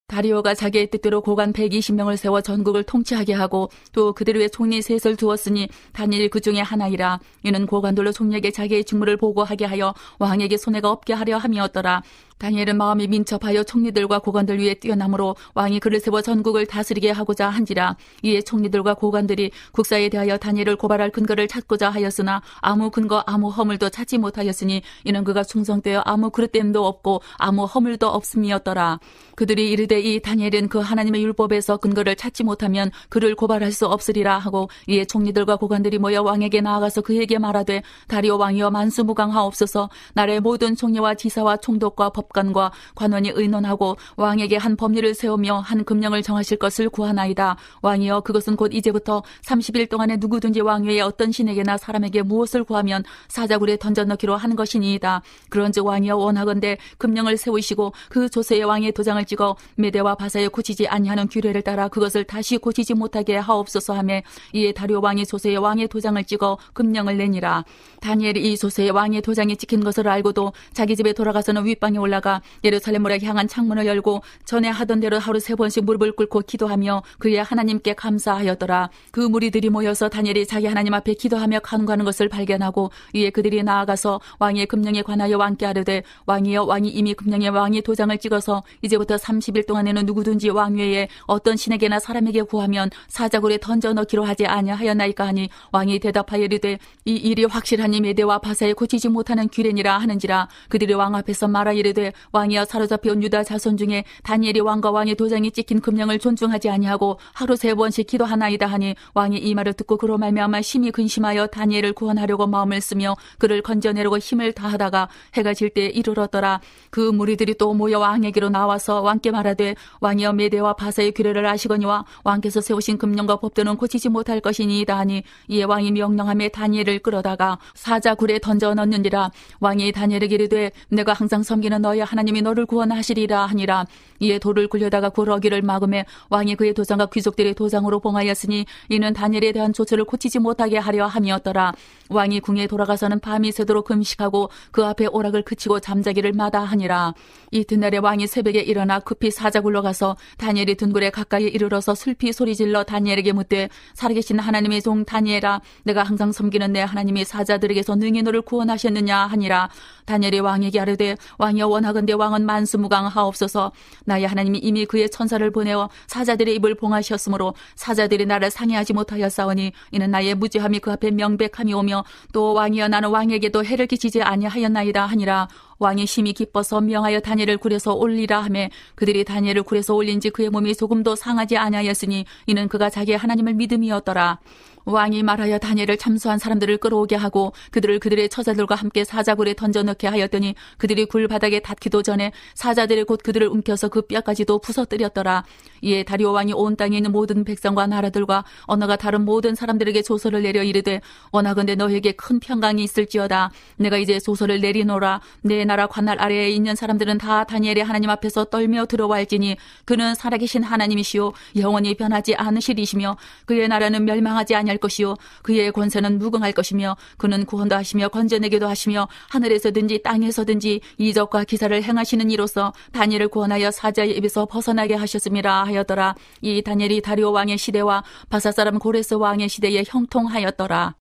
D: 다리오가 자기의 뜻대로 고관 120명을 세워 전국을 통치하게 하고 또 그들 위에 총리 셋을 두었으니 다니엘이 그 중에 하나이라. 이는 고관들로 총리에게 자기의 직무를 보고하게 하여 왕에게 손해가 없게 하려 함이었더라. 다니엘은 마음이 민첩하여 총리들과 고관들 위에 뛰어나므로 왕이 그를 세워 전국을 다스리게 하고자 한지라. 이에 총리들과 고관들이 국사에 대하여 다니엘을 고발할 근거를 찾고자 하였으나 아무 근거 아무 허물도 찾지 못하였으니 이는 그가 충성되어 아무 그릇됨도 없고 아무 허물도 없음이었더라. 그들이 이르되 이 다니엘은 그 하나님의 율법에서 근거를 찾지 못하면 그를 고발할 수 없으리라 하고 이에 총리들과 고관들이 모여 왕에게 나아가서 그에게 말하되 다리오 왕이여 만수무강하옵소서. 나라의 모든 총리와 지사와 총독과 법관과 관원이 의논하고 왕에게 한 법률을 세우며 한 금령을 정하실 것을 구하나이다. 왕이여 그것은 곧 이제부터 30일 동안에 누구든지 왕위에 어떤 신에게나 사람에게 무엇을 구하면 사자굴에 던져넣기로 하는 것이니이다. 그런즉 왕이여 원하건대 금령을 세우시고 그 조세의 왕의 도장을 찍어 메대와 바사에 고치지 아니하는 규례를 따라 그것을 다시 고치지 못하게 하옵소서 하며 이에 다리오 왕이 조세의 왕의 도장을 찍어 금령을 내니라. 다니엘이 이 조세의 왕의 도장이 찍힌 것을 알고도 자기 집에 돌아가서는 윗방에 올라가 예루살렘으로 향한 창문을 열고 전에 하던 대로 하루 3번씩 무릎을 꿇고 기도하며 그의 하나님께 감사하였더라. 그 무리들이 모여서 다니엘이 자기 하나님 앞에 기도하며 간구하는 것을 발견하고 이에 그들이 나아가서 왕의 금령에 관하여 왕께 아뢰되 왕이여 왕이 이미 금령에 왕의 도장을 찍어서 이제부터 30일 동안에는 누구든지 왕위에 어떤 신에게나 사람에게 구하면 사자굴에 던져 넣기로 하지 아니하였나이까 하니 왕이 대답하여 이르되 이 일이 확실하니 메대와 바사에 고치지 못하는 규례니라 하는지라. 그들이 왕 앞에서 말하 이르되 왕이여 사로잡혀온 유다 자손 중에 다니엘이 왕과 왕의 도장이 찍힌 금령을 존중하지 아니하고 하루 3번씩 기도하나이다 하니 왕이 이 말을 듣고 그로 말미암아 심히 근심하여 다니엘을 구원하려고 마음을 쓰며 그를 건져내려고 힘을 다하다가 해가 질 때에 이르렀더라. 그 무리들이 또 모여 왕에게로 나와서 왕께 말하되 왕이여 메대와 바사의 규례를 아시거니와 왕께서 세우신 금령과 법도는 고치지 못할 것이니이다 하니 이에 왕이 명령하며 다니엘을 끌어다가 사자굴에 던져 넣느니라. 왕이 다니엘에게 이르되 내가 항상 섬기는 너의 너희 하나님이 너를 구원하시리라 하니라. 이에 돌을 굴려다가 구러기를 막음에 왕이 그의 도장과 귀족들의 도장으로 봉하였으니 이는 다니엘에 대한 조처를 고치지 못하게 하려 함이었더라. 왕이 궁에 돌아가서는 밤이 새도록 금식하고 그 앞에 오락을 그치고 잠자기를 마다하니라. 이튿날에 왕이 새벽에 일어나 급히 사자 굴러가서 다니엘이 든 굴에 가까이 이르러서 슬피 소리질러 다니엘에게 묻되 살아계신 하나님의 종 다니엘아, 내가 항상 섬기는 내 하나님이 사자들에게서 능히 너를 구원하셨느냐 하니라. 다니엘이 왕에게 아뢰되 왕이여 원하건대 왕은 만수무강하옵소서. 나의 하나님이 이미 그의 천사를 보내어 사자들의 입을 봉하셨으므로 사자들이 나를 상해하지 못하였사오니 이는 나의 무죄함이 그 앞에 명백함이 오며 또 왕이여 나는 왕에게도 해를 끼치지 아니하였나이다 하니라. 왕이 심히 기뻐서 명하여 다니엘을 굴에서 올리라 하매 그들이 다니엘을 굴에서 올린지 그의 몸이 조금도 상하지 아니하였으니 이는 그가 자기의 하나님을 믿음이었더라. 왕이 말하여 다니엘을 참수한 사람들을 끌어오게 하고 그들을 그들의 처자들과 함께 사자굴에 던져넣게 하였더니 그들이 굴 바닥에 닿기도 전에 사자들이 곧 그들을 움켜서 그 뼈까지도 부서뜨렸더라. 이에 다리오 왕이 온 땅에 있는 모든 백성과 나라들과 언어가 다른 모든 사람들에게 조서를 내려 이르되 원하건대 너에게 큰 평강이 있을지어다. 내가 이제 조서를 내리노라. 내 나라 관할 아래에 있는 사람들은 다 다니엘의 하나님 앞에서 떨며 들어와할지니 그는 살아계신 하나님이시요 영원히 변하지 않으시리시며 그의 나라는 멸망하지 아니할 것이요 그의 권세는 무궁할 것이며 그는 구원도 하시며 건져내기도 하시며 하늘에서든지 땅에서든지 이적과 기사를 행하시는 이로써 다니엘을 구원하여 사자의 입에서 벗어나게 하셨음이라 하였더라. 이 다니엘이 다리오 왕의 시대와 바사 사람 고레스 왕의 시대에 형통하였더라.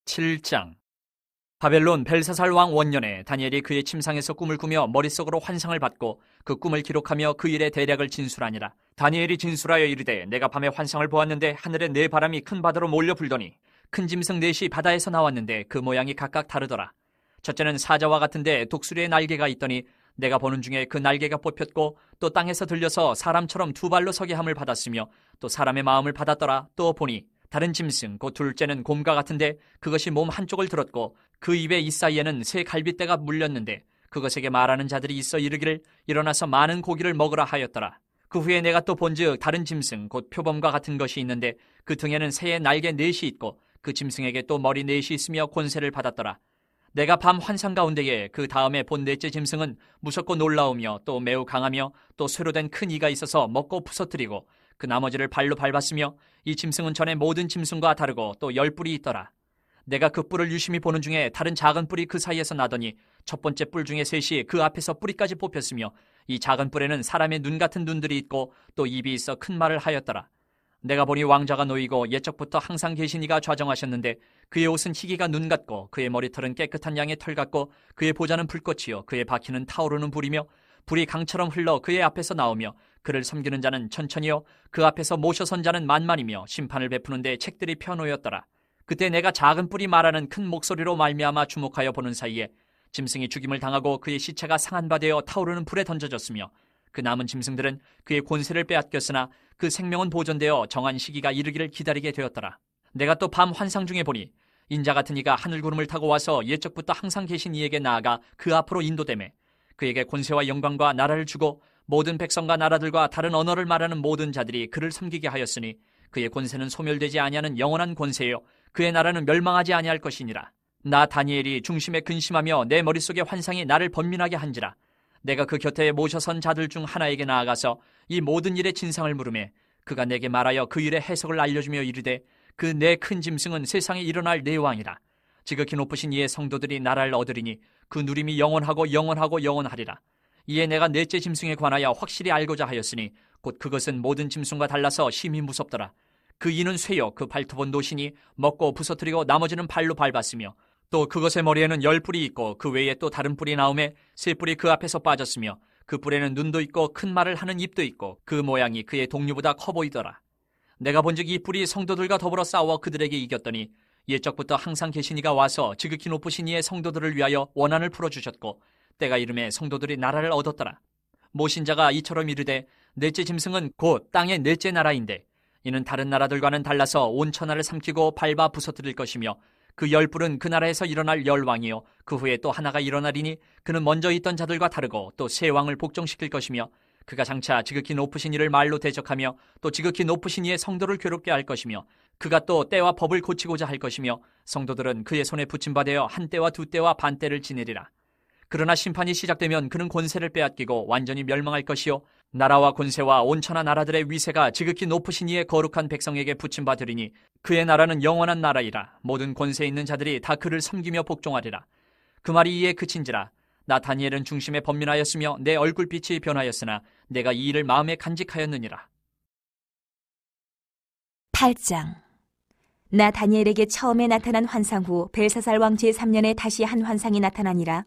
B: 7장. 바벨론 벨사살 왕 원년에 다니엘이 그의 침상에서 꿈을 꾸며 머릿속으로 환상을 받고 그 꿈을 기록하며 그 일의 대략을 진술하니라. 다니엘이 진술하여 이르되 내가 밤에 환상을 보았는데 하늘에 네 바람이 큰 바다로 몰려 불더니 큰 짐승 넷이 바다에서 나왔는데 그 모양이 각각 다르더라. 첫째는 사자와 같은데 독수리의 날개가 있더니 내가 보는 중에 그 날개가 뽑혔고 또 땅에서 들려서 사람처럼 두 발로 서게 함을 받았으며 또 사람의 마음을 받았더라. 또 보니 다른 짐승 곧 둘째는 곰과 같은데 그것이 몸 한쪽을 들었고 그 입에 이 사이에는 새 갈빗대가 물렸는데 그것에게 말하는 자들이 있어 이르기를 일어나서 많은 고기를 먹으라 하였더라. 그 후에 내가 또 본즉 다른 짐승 곧 표범과 같은 것이 있는데 그 등에는 새의 날개 넷이 있고 그 짐승에게 또 머리 넷이 있으며 권세를 받았더라. 내가 밤 환상 가운데에 그 다음에 본 넷째 짐승은 무섭고 놀라우며 또 매우 강하며 또 쇠로 된 큰 이가 있어서 먹고 부서뜨리고 그 나머지를 발로 밟았으며 이 짐승은 전에 모든 짐승과 다르고 또 10뿔이 있더라. 내가 그 뿔을 유심히 보는 중에 다른 작은 뿔이 그 사이에서 나더니 첫 번째 뿔 중에 셋이 그 앞에서 뿌리까지 뽑혔으며 이 작은 뿔에는 사람의 눈 같은 눈들이 있고 또 입이 있어 큰 말을 하였더라. 내가 보니 왕자가 놓이고 옛적부터 항상 계신 이가 좌정하셨는데 그의 옷은 희기가 눈 같고 그의 머리털은 깨끗한 양의 털 같고 그의 보좌는 불꽃이요 그의 바퀴는 타오르는 불이며 불이 강처럼 흘러 그의 앞에서 나오며 그를 섬기는 자는 천천히요 그 앞에서 모셔선 자는 만만이며 심판을 베푸는데 책들이 펴놓였더라. 그때 내가 작은 뿔이 말하는 큰 목소리로 말미암아 주목하여 보는 사이에 짐승이 죽임을 당하고 그의 시체가 상한 바 되어 타오르는 불에 던져졌으며 그 남은 짐승들은 그의 권세를 빼앗겼으나 그 생명은 보존되어 정한 시기가 이르기를 기다리게 되었더라. 내가 또 밤 환상 중에 보니 인자 같은 이가 하늘 구름을 타고 와서 옛적부터 항상 계신 이에게 나아가 그 앞으로 인도되매 그에게 권세와 영광과 나라를 주고 모든 백성과 나라들과 다른 언어를 말하는 모든 자들이 그를 섬기게 하였으니 그의 권세는 소멸되지 아니하는 영원한 권세요 그의 나라는 멸망하지 아니할 것이니라. 나 다니엘이 중심에 근심하며 내 머릿속의 환상이 나를 번민하게 한지라. 내가 그 곁에 모셔선 자들 중 하나에게 나아가서 이 모든 일의 진상을 물으매 그가 내게 말하여 그 일의 해석을 알려주며 이르되 그 네 큰 짐승은 세상에 일어날 네 왕이라. 지극히 높으신 이의 성도들이 나라를 얻으리니 그 누림이 영원하고 영원하고 영원하리라. 이에 내가 넷째 짐승에 관하여 확실히 알고자 하였으니 곧 그것은 모든 짐승과 달라서 심히 무섭더라. 그 이는 쇠요 그 발톱은 노시니 먹고 부서뜨리고 나머지는 발로 밟았으며 또 그것의 머리에는 10뿔이 있고 그 외에 또 다른 뿔이 나오매 세 뿔이 그 앞에서 빠졌으며 그 뿔에는 눈도 있고 큰 말을 하는 입도 있고 그 모양이 그의 동류보다 커 보이더라. 내가 본즉 이 뿔이 성도들과 더불어 싸워 그들에게 이겼더니 옛적부터 항상 계신 이가 와서 지극히 높으신 이의 성도들을 위하여 원한을 풀어주셨고 때가 이름에 성도들이 나라를 얻었더라. 모신자가 이처럼 이르되 넷째 짐승은 곧 땅의 넷째 나라인데 이는 다른 나라들과는 달라서 온 천하를 삼키고 밟아 부서뜨릴 것이며 그 10뿔은 그 나라에서 일어날 10왕이요 그 후에 또 하나가 일어나리니 그는 먼저 있던 자들과 다르고 또 세 왕을 복종시킬 것이며 그가 장차 지극히 높으신 이를 말로 대적하며 또 지극히 높으신 이의 성도를 괴롭게 할 것이며 그가 또 때와 법을 고치고자 할 것이며 성도들은 그의 손에 붙임받아 한 때와 두 때와 반 때를 지내리라. 그러나 심판이 시작되면 그는 권세를 빼앗기고 완전히 멸망할 것이요 나라와 권세와 온천하 나라들의 위세가 지극히 높으신 이의 거룩한 백성에게 붙임받으리니 그의 나라는 영원한 나라이라. 모든 권세 있는 자들이 다 그를 섬기며 복종하리라. 그 말이 이에 그친지라. 나 다니엘은 중심에 번민하였으며 내 얼굴빛이 변하였으나 내가 이 일을 마음에 간직하였느니라.
A: 8장. 나 다니엘에게 처음에 나타난 환상 후 벨사살 왕 제3년에 다시 한 환상이 나타나니라.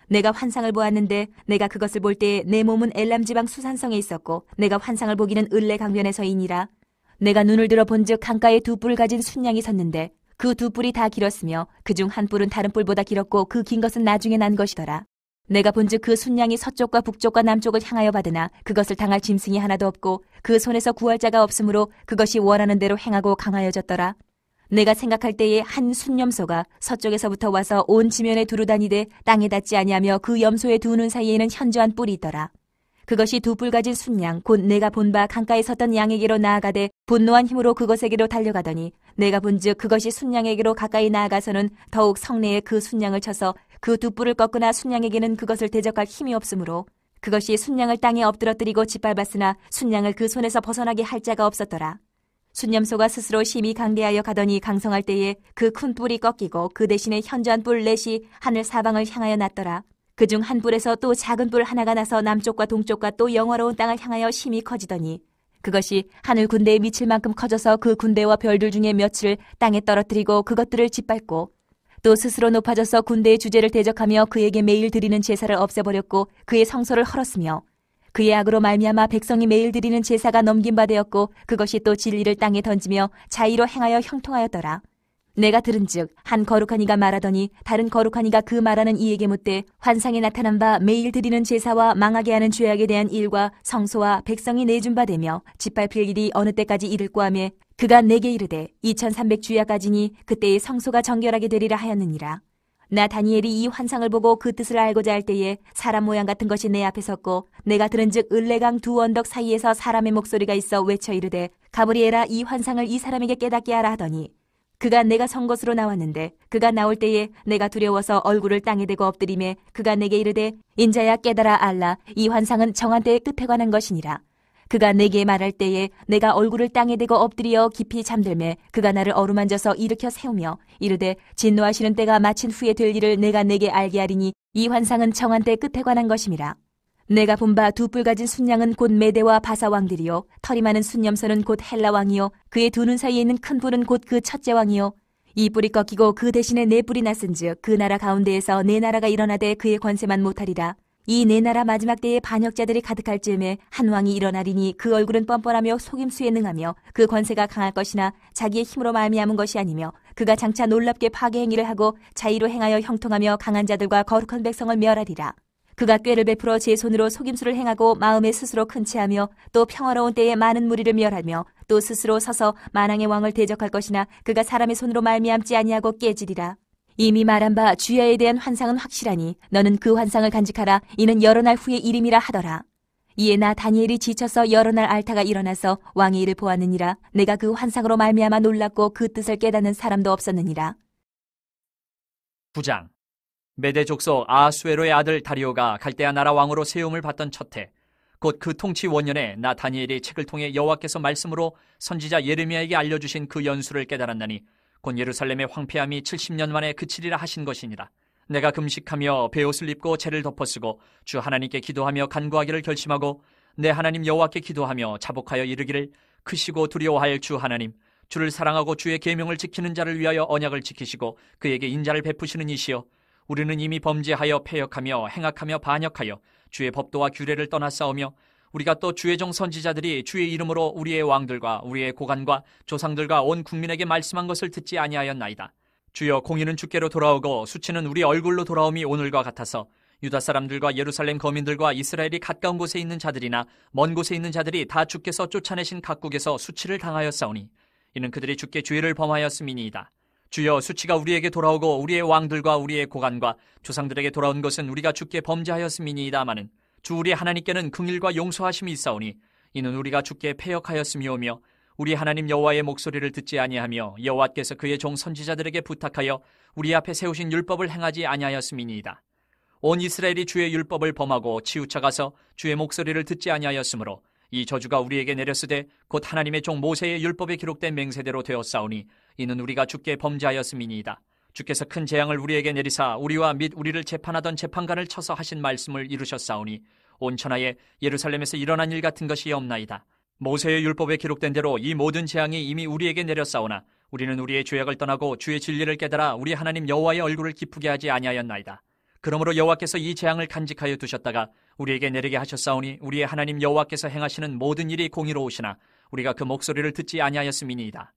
A: 내가 환상을 보았는데 내가 그것을 볼 때에 내 몸은 엘람 지방 수산성에 있었고 내가 환상을 보기는 을레 강변에서이니라. 내가 눈을 들어 본즉 강가에 두 뿔을 가진 순양이 섰는데 그 두 뿔이 다 길었으며 그중 한 뿔은 다른 뿔보다 길었고 그 긴 것은 나중에 난 것이더라. 내가 본즉 그 순양이 서쪽과 북쪽과 남쪽을 향하여 받으나 그것을 당할 짐승이 하나도 없고 그 손에서 구할 자가 없으므로 그것이 원하는 대로 행하고 강하여졌더라. 내가 생각할 때에 한 순염소가 서쪽에서부터 와서 온 지면에 두루 다니되 땅에 닿지 아니하며 그 염소의 두 눈 사이에는 현저한 뿔이 있더라. 그것이 두 뿔 가진 순양 곧 내가 본 바 강가에 섰던 양에게로 나아가되 분노한 힘으로 그것에게로 달려가더니 내가 본즉 그것이 순양에게로 가까이 나아가서는 더욱 성내에 그 순양을 쳐서 그 두 뿔을 꺾으나 순양에게는 그것을 대적할 힘이 없으므로 그것이 순양을 땅에 엎드러뜨리고 짓밟았으나 순양을 그 손에서 벗어나게 할 자가 없었더라. 순염소가 스스로 심히 강대하여 가더니 강성할 때에 그 큰 뿔이 꺾이고 그 대신에 현저한 뿔 넷이 하늘 사방을 향하여 났더라. 그중 한 뿔에서 또 작은 뿔 하나가 나서 남쪽과 동쪽과 또 영화로운 땅을 향하여 심히 커지더니 그것이 하늘 군대에 미칠 만큼 커져서 그 군대와 별들 중에 몇을 땅에 떨어뜨리고 그것들을 짓밟고 또 스스로 높아져서 군대의 주제를 대적하며 그에게 매일 드리는 제사를 없애버렸고 그의 성소를 헐었으며 그의 악으로 말미암아 백성이 매일 드리는 제사가 넘긴 바 되었고 그것이 또 진리를 땅에 던지며 자의로 행하여 형통하였더라. 내가 들은즉 한 거룩한 이가 말하더니 다른 거룩한 이가 그 말하는 이에게 묻되 환상에 나타난 바 매일 드리는 제사와 망하게 하는 죄악에 대한 일과 성소와 백성이 내준 바 되며 짓밟힐 일이 어느 때까지 이를꼬 하며 그가 내게 이르되 2300주야까지니 그때의 성소가 정결하게 되리라 하였느니라. 나 다니엘이 이 환상을 보고 그 뜻을 알고자 할 때에 사람 모양 같은 것이 내 앞에 섰고 내가 들은즉 을레강 두 언덕 사이에서 사람의 목소리가 있어 외쳐 이르되 가브리엘아 이 환상을 이 사람에게 깨닫게 하라 하더니 그가 내가 선 곳으로 나왔는데 그가 나올 때에 내가 두려워서 얼굴을 땅에 대고 엎드리매 그가 내게 이르되 인자야 깨달아 알라 이 환상은 정한 때의 끝에 관한 것이니라. 그가 내게 말할 때에 내가 얼굴을 땅에 대고 엎드려 깊이 잠들매 그가 나를 어루만져서 일으켜 세우며 이르되 진노하시는 때가 마친 후에 될 일을 내가 내게 알게 하리니 이 환상은 정한 때 끝에 관한 것임이라. 내가 본 바 두 뿔 가진 순양은 곧 메대와 바사 왕들이요 털이 많은 순염소는 곧 헬라 왕이요 그의 두 눈 사이에 있는 큰 뿔은 곧 그 첫째 왕이요 이 뿔이 꺾이고 그 대신에 네 뿔이 났은즉 그 나라 가운데에서 네 나라가 일어나되 그의 권세만 못하리라. 이 네 나라 마지막 때에 반역자들이 가득할 즈음에 한 왕이 일어나리니 그 얼굴은 뻔뻔하며 속임수에 능하며 그 권세가 강할 것이나 자기의 힘으로 말미암은 것이 아니며 그가 장차 놀랍게 파괴 행위를 하고 자의로 행하여 형통하며 강한 자들과 거룩한 백성을 멸하리라. 그가 꾀를 베풀어 제 손으로 속임수를 행하고 마음에 스스로 큰 채하며 또 평화로운 때에 많은 무리를 멸하며 또 스스로 서서 만왕의 왕을 대적할 것이나 그가 사람의 손으로 말미암지 아니하고 깨지리라. 이미 말한 바 주야에 대한 환상은 확실하니 너는 그 환상을 간직하라. 이는 여러 날 후의 일임이라 하더라. 이에 나 다니엘이 지쳐서 여러 날 앓다가 일어나서 왕의 일을 보았느니라. 내가 그 환상으로 말미암아 놀랐고 그 뜻을 깨닫는 사람도 없었느니라.
B: 9장. 메대 족속 아하수에로의 아들 다리오가 갈대아 나라 왕으로 세움을 받던 첫해 곧 그 통치 원년에 나 다니엘이 책을 통해 여호와께서 말씀으로 선지자 예레미야에게 알려주신 그 연수를 깨달았나니 곧 예루살렘의 황폐함이 70년 만에 그치리라 하신 것이니라. 내가 금식하며 베옷을 입고 재를 덮어쓰고 주 하나님께 기도하며 간구하기를 결심하고 내 하나님 여호와께 기도하며 자복하여 이르기를 크시고 두려워할 주 하나님 주를 사랑하고 주의 계명을 지키는 자를 위하여 언약을 지키시고 그에게 인자를 베푸시는 이시여 우리는 이미 범죄하여 패역하며 행악하며 반역하여 주의 법도와 규례를 떠나 싸우며 우리가 또 주의 종 선지자들이 주의 이름으로 우리의 왕들과 우리의 고관과 조상들과 온 국민에게 말씀한 것을 듣지 아니하였나이다. 주여 공의는 주께로 돌아오고 수치는 우리 얼굴로 돌아옴이 오늘과 같아서 유다 사람들과 예루살렘 거민들과 이스라엘이 가까운 곳에 있는 자들이나 먼 곳에 있는 자들이 다 주께서 쫓아내신 각국에서 수치를 당하였사오니 이는 그들이 주께 죄를 범하였음이니이다. 주여 수치가 우리에게 돌아오고 우리의 왕들과 우리의 고관과 조상들에게 돌아온 것은 우리가 주께 범죄하였음이니이다마는 주 우리 하나님께는 긍휼과 용서하심이 있사오니 이는 우리가 주께 패역하였음이오며 우리 하나님 여호와의 목소리를 듣지 아니하며 여호와께서 그의 종 선지자들에게 부탁하여 우리 앞에 세우신 율법을 행하지 아니하였음이니이다. 온 이스라엘이 주의 율법을 범하고 치우쳐가서 주의 목소리를 듣지 아니하였으므로 이 저주가 우리에게 내렸으되 곧 하나님의 종 모세의 율법에 기록된 맹세대로 되었사오니 이는 우리가 주께 범죄하였음이니이다. 주께서 큰 재앙을 우리에게 내리사 우리와 및 우리를 재판하던 재판관을 쳐서 하신 말씀을 이루셨사오니 온 천하에 예루살렘에서 일어난 일 같은 것이 없나이다. 모세의 율법에 기록된 대로 이 모든 재앙이 이미 우리에게 내렸사오나 우리는 우리의 죄악을 떠나고 주의 진리를 깨달아 우리 하나님 여호와의 얼굴을 기쁘게 하지 아니하였나이다. 그러므로 여호와께서 이 재앙을 간직하여 두셨다가 우리에게 내리게 하셨사오니 우리의 하나님 여호와께서 행하시는 모든 일이 공의로우시나 우리가 그 목소리를 듣지 아니하였음이니이다.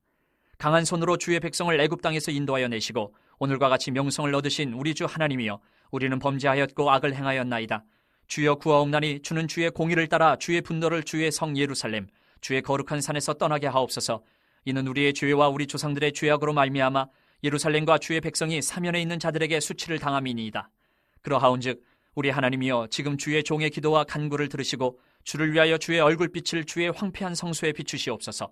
B: 강한 손으로 주의 백성을 애굽 땅에서 인도하여 내시고 오늘과 같이 명성을 얻으신 우리 주 하나님이여 우리는 범죄하였고 악을 행하였나이다. 주여 구하옵나니 주는 주의 공의를 따라 주의 분노를 주의 성 예루살렘 주의 거룩한 산에서 떠나게 하옵소서. 이는 우리의 죄와 우리 조상들의 죄악으로 말미암아 예루살렘과 주의 백성이 사면에 있는 자들에게 수치를 당함이니이다. 그러하온즉 우리 하나님이여 지금 주의 종의 기도와 간구를 들으시고 주를 위하여 주의 얼굴빛을 주의 황폐한 성소에 비추시옵소서.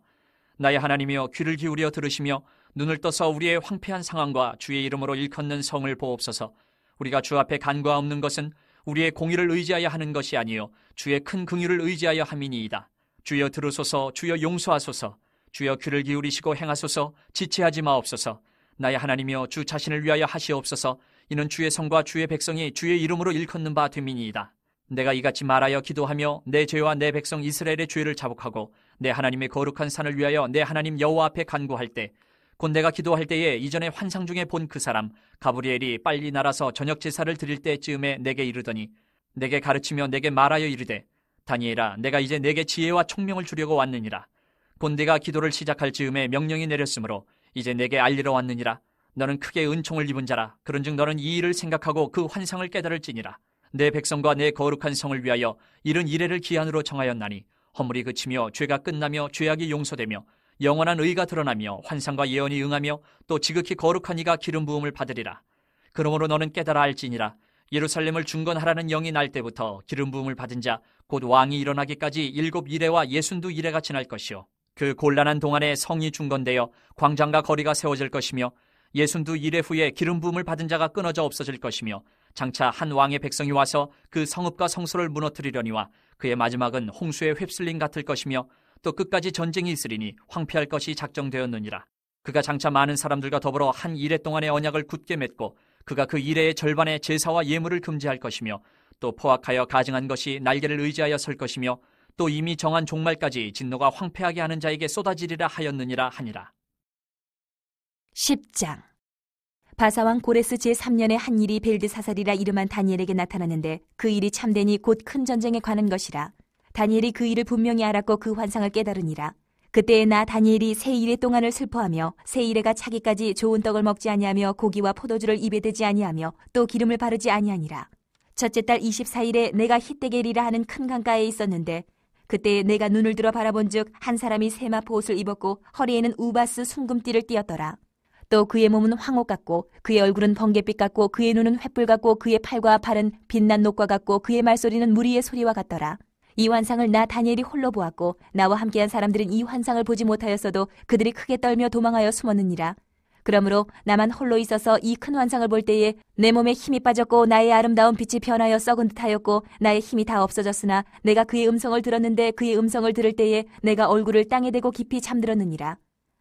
B: 나의 하나님이여 귀를 기울여 들으시며 눈을 떠서 우리의 황폐한 상황과 주의 이름으로 일컫는 성을 보옵소서. 우리가 주 앞에 간구하옵는 것은 우리의 공의를 의지하여 하는 것이 아니요 주의 큰 긍휼을 의지하여 함이니이다. 주여 들으소서. 주여 용서하소서. 주여 귀를 기울이시고 행하소서. 지체하지 마옵소서. 나의 하나님이여 주 자신을 위하여 하시옵소서. 이는 주의 성과 주의 백성이 주의 이름으로 일컫는 바 됨이니이다. 내가 이같이 말하여 기도하며 내 죄와 내 백성 이스라엘의 죄를 자복하고 내 하나님의 거룩한 산을 위하여 내 하나님 여호와 앞에 간구할 때 곧 내가 기도할 때에 이전에 환상 중에 본 그 사람 가브리엘이 빨리 날아서 저녁 제사를 드릴 때쯤에 내게 이르더니 내게 가르치며 내게 말하여 이르되 다니엘아 내가 이제 내게 지혜와 총명을 주려고 왔느니라. 곧 내가 기도를 시작할 즈음에 명령이 내렸으므로 이제 내게 알리러 왔느니라. 너는 크게 은총을 입은 자라. 그런즉 너는 이 일을 생각하고 그 환상을 깨달을지니라. 내 백성과 내 거룩한 성을 위하여 이른 이래를 기한으로 정하였나니 허물이 그치며 죄가 끝나며 죄악이 용서되며 영원한 의가 드러나며 환상과 예언이 응하며 또 지극히 거룩한 이가 기름 부음을 받으리라. 그러므로 너는 깨달아 알지니라. 예루살렘을 중건하라는 영이 날 때부터 기름 부음을 받은 자 곧 왕이 일어나기까지 7 이레와 62 이레가 지날 것이요 그 곤란한 동안에 성이 중건되어 광장과 거리가 세워질 것이며 62 이레 후에 기름 부음을 받은 자가 끊어져 없어질 것이며 장차 한 왕의 백성이 와서 그 성읍과 성소를 무너뜨리려니와 그의 마지막은 홍수의 휩쓸림 같을 것이며 또 끝까지 전쟁이 있으리니 황폐할 것이 작정되었느니라. 그가 장차 많은 사람들과 더불어 한 이레 동안의 언약을 굳게 맺고 그가 그 이레의 절반의 제사와 예물을 금지할 것이며 또 포악하여 가증한 것이 날개를 의지하여 설 것이며 또 이미 정한 종말까지 진노가 황폐하게 하는 자에게 쏟아지리라 하였느니라 하니라.
A: 10장. 바사왕 고레스 제3년에 한 일이 벨드사살이라 이름한 다니엘에게 나타났는데 그 일이 참되니 곧 큰 전쟁에 관한 것이라. 다니엘이 그 일을 분명히 알았고 그 환상을 깨달으니라. 그때에 나 다니엘이 새 이레 동안을 슬퍼하며 새 이레가 차기까지 좋은 떡을 먹지 아니하며 고기와 포도주를 입에 대지 아니하며 또 기름을 바르지 아니하니라. 첫째 달 24일에 내가 히데겔이라 하는 큰 강가에 있었는데 그때 내가 눈을 들어 바라본즉 한 사람이 세마포 옷을 입었고 허리에는 우바스 순금띠를 띠었더라. 또 그의 몸은 황옥 같고 그의 얼굴은 번갯빛 같고 그의 눈은 횃불 같고 그의 팔과 발은 빛난 녹과 같고 그의 말소리는 무리의 소리와 같더라. 이 환상을 나 다니엘이 홀로 보았고 나와 함께한 사람들은 이 환상을 보지 못하였어도 그들이 크게 떨며 도망하여 숨었느니라. 그러므로 나만 홀로 있어서 이 큰 환상을 볼 때에 내 몸에 힘이 빠졌고 나의 아름다운 빛이 변하여 썩은 듯하였고 나의 힘이 다 없어졌으나 내가 그의 음성을 들었는데 그의 음성을 들을 때에 내가 얼굴을 땅에 대고 깊이 잠들었느니라.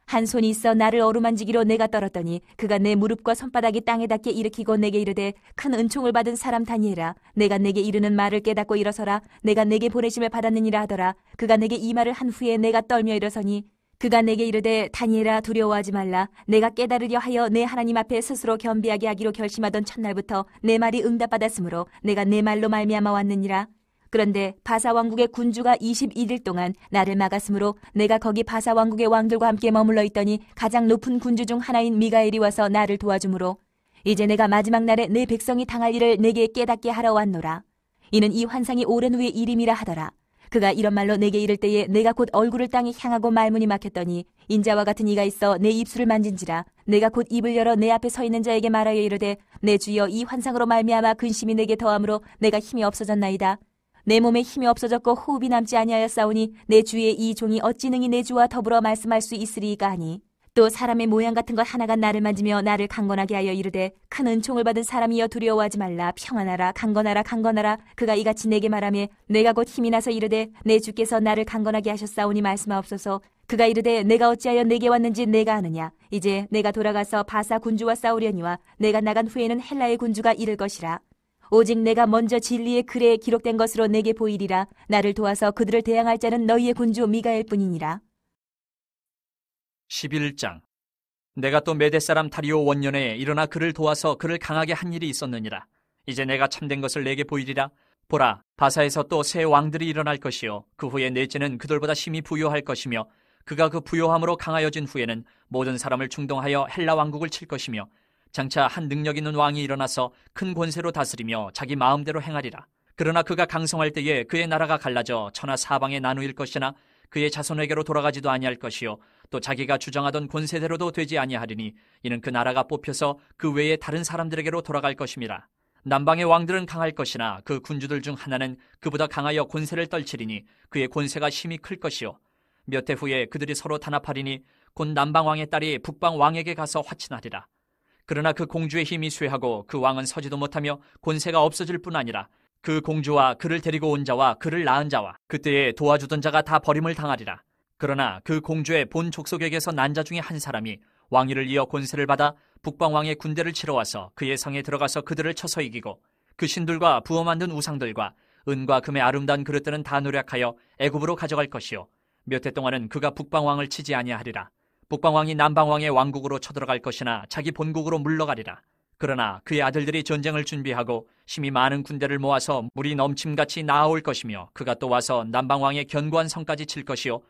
A: 한 손이 있어 나를 어루만지기로 내가 떨었더니 그가 내 무릎과 손바닥이 땅에 닿게 일으키고 내게 이르되 큰 은총을 받은 사람 다니엘아 내가 내게 이르는 말을 깨닫고 일어서라. 내가 내게 보내심을 받았느니라 하더라. 그가 내게 이 말을 한 후에 내가 떨며 일어서니 그가 내게 이르되 다니엘아 두려워하지 말라. 내가 깨달으려 하여 내 하나님 앞에 스스로 겸비하게 하기로 결심하던 첫날부터 내 말이 응답받았으므로 내가 내 말로 말미암아 왔느니라. 그런데 바사 왕국의 군주가 21일 동안 나를 막았으므로 내가 거기 바사 왕국의 왕들과 함께 머물러 있더니 가장 높은 군주 중 하나인 미가엘이 와서 나를 도와주므로 이제 내가 마지막 날에 내 백성이 당할 일을 내게 깨닫게 하러 왔노라. 이는 이 환상이 오랜 후의 일임이라 하더라. 그가 이런 말로 내게 이를 때에 내가 곧 얼굴을 땅에 향하고 말문이 막혔더니 인자와 같은 이가 있어 내 입술을 만진지라. 내가 곧 입을 열어 내 앞에 서 있는 자에게 말하여 이르되 내 주여 이 환상으로 말미암아 근심이 내게 더함으로 내가 힘이 없어졌나이다. 내 몸에 힘이 없어졌고 호흡이 남지 아니하였사오니 내 주의 이 종이 어찌 능히 내 주와 더불어 말씀할 수 있으리이까 하니 또 사람의 모양 같은 것 하나가 나를 만지며 나를 강건하게 하여 이르되 큰 은총을 받은 사람이여 두려워하지 말라. 평안하라. 강건하라. 강건하라. 그가 이같이 내게 말하며 내가 곧 힘이 나서 이르되 내 주께서 나를 강건하게 하셨사오니 말씀하옵소서. 그가 이르되 내가 어찌하여 내게 왔는지 내가 아느냐. 이제 내가 돌아가서 바사 군주와 싸우려니와 내가 나간 후에는 헬라의 군주가 이를 것이라. 오직 내가 먼저 진리의 글에 기록된 것으로 내게 보이리라. 나를 도와서 그들을 대항할 자는 너희의 군주 미가엘 뿐이니라.
B: 11장. 내가 또 메대 사람 다리오 원년에 일어나 그를 도와서 그를 강하게 한 일이 있었느니라. 이제 내가 참된 것을 내게 보이리라. 보라, 바사에서 또 새 왕들이 일어날 것이요 그 후에 넷째는 그들보다 심히 부요할 것이며 그가 그 부요함으로 강하여진 후에는 모든 사람을 충동하여 헬라 왕국을 칠 것이며 장차 한 능력 있는 왕이 일어나서 큰 권세로 다스리며 자기 마음대로 행하리라. 그러나 그가 강성할 때에 그의 나라가 갈라져 천하 사방에 나누일 것이나 그의 자손에게로 돌아가지도 아니할 것이요 또 자기가 주장하던 권세대로도 되지 아니하리니 이는 그 나라가 뽑혀서 그 외에 다른 사람들에게로 돌아갈 것임이라. 남방의 왕들은 강할 것이나 그 군주들 중 하나는 그보다 강하여 권세를 떨치리니 그의 권세가 심히 클 것이요 몇 해 후에 그들이 서로 단합하리니 곧 남방 왕의 딸이 북방 왕에게 가서 화친하리라. 그러나 그 공주의 힘이 쇠하고 그 왕은 서지도 못하며 권세가 없어질 뿐 아니라 그 공주와 그를 데리고 온 자와 그를 낳은 자와 그때에 도와주던 자가 다 버림을 당하리라. 그러나 그 공주의 본 족속에게서 난 자 중에 한 사람이 왕위를 이어 권세를 받아 북방 왕의 군대를 치러 와서 그의 성에 들어가서 그들을 쳐서 이기고 그 신들과 부어 만든 우상들과 은과 금의 아름다운 그릇들은 다 노력하여 애굽으로 가져갈 것이요 몇 해 동안은 그가 북방 왕을 치지 아니하리라. 북방 왕이 남방 왕의 왕국으로 쳐들어갈 것이나 자기 본국으로 물러가리라. 그러나 그의 아들들이 전쟁을 준비하고 심히 많은 군대를 모아서 물이 넘침같이 나아올 것이며 그가 또 와서 남방왕의 견고한 성까지 칠 것이요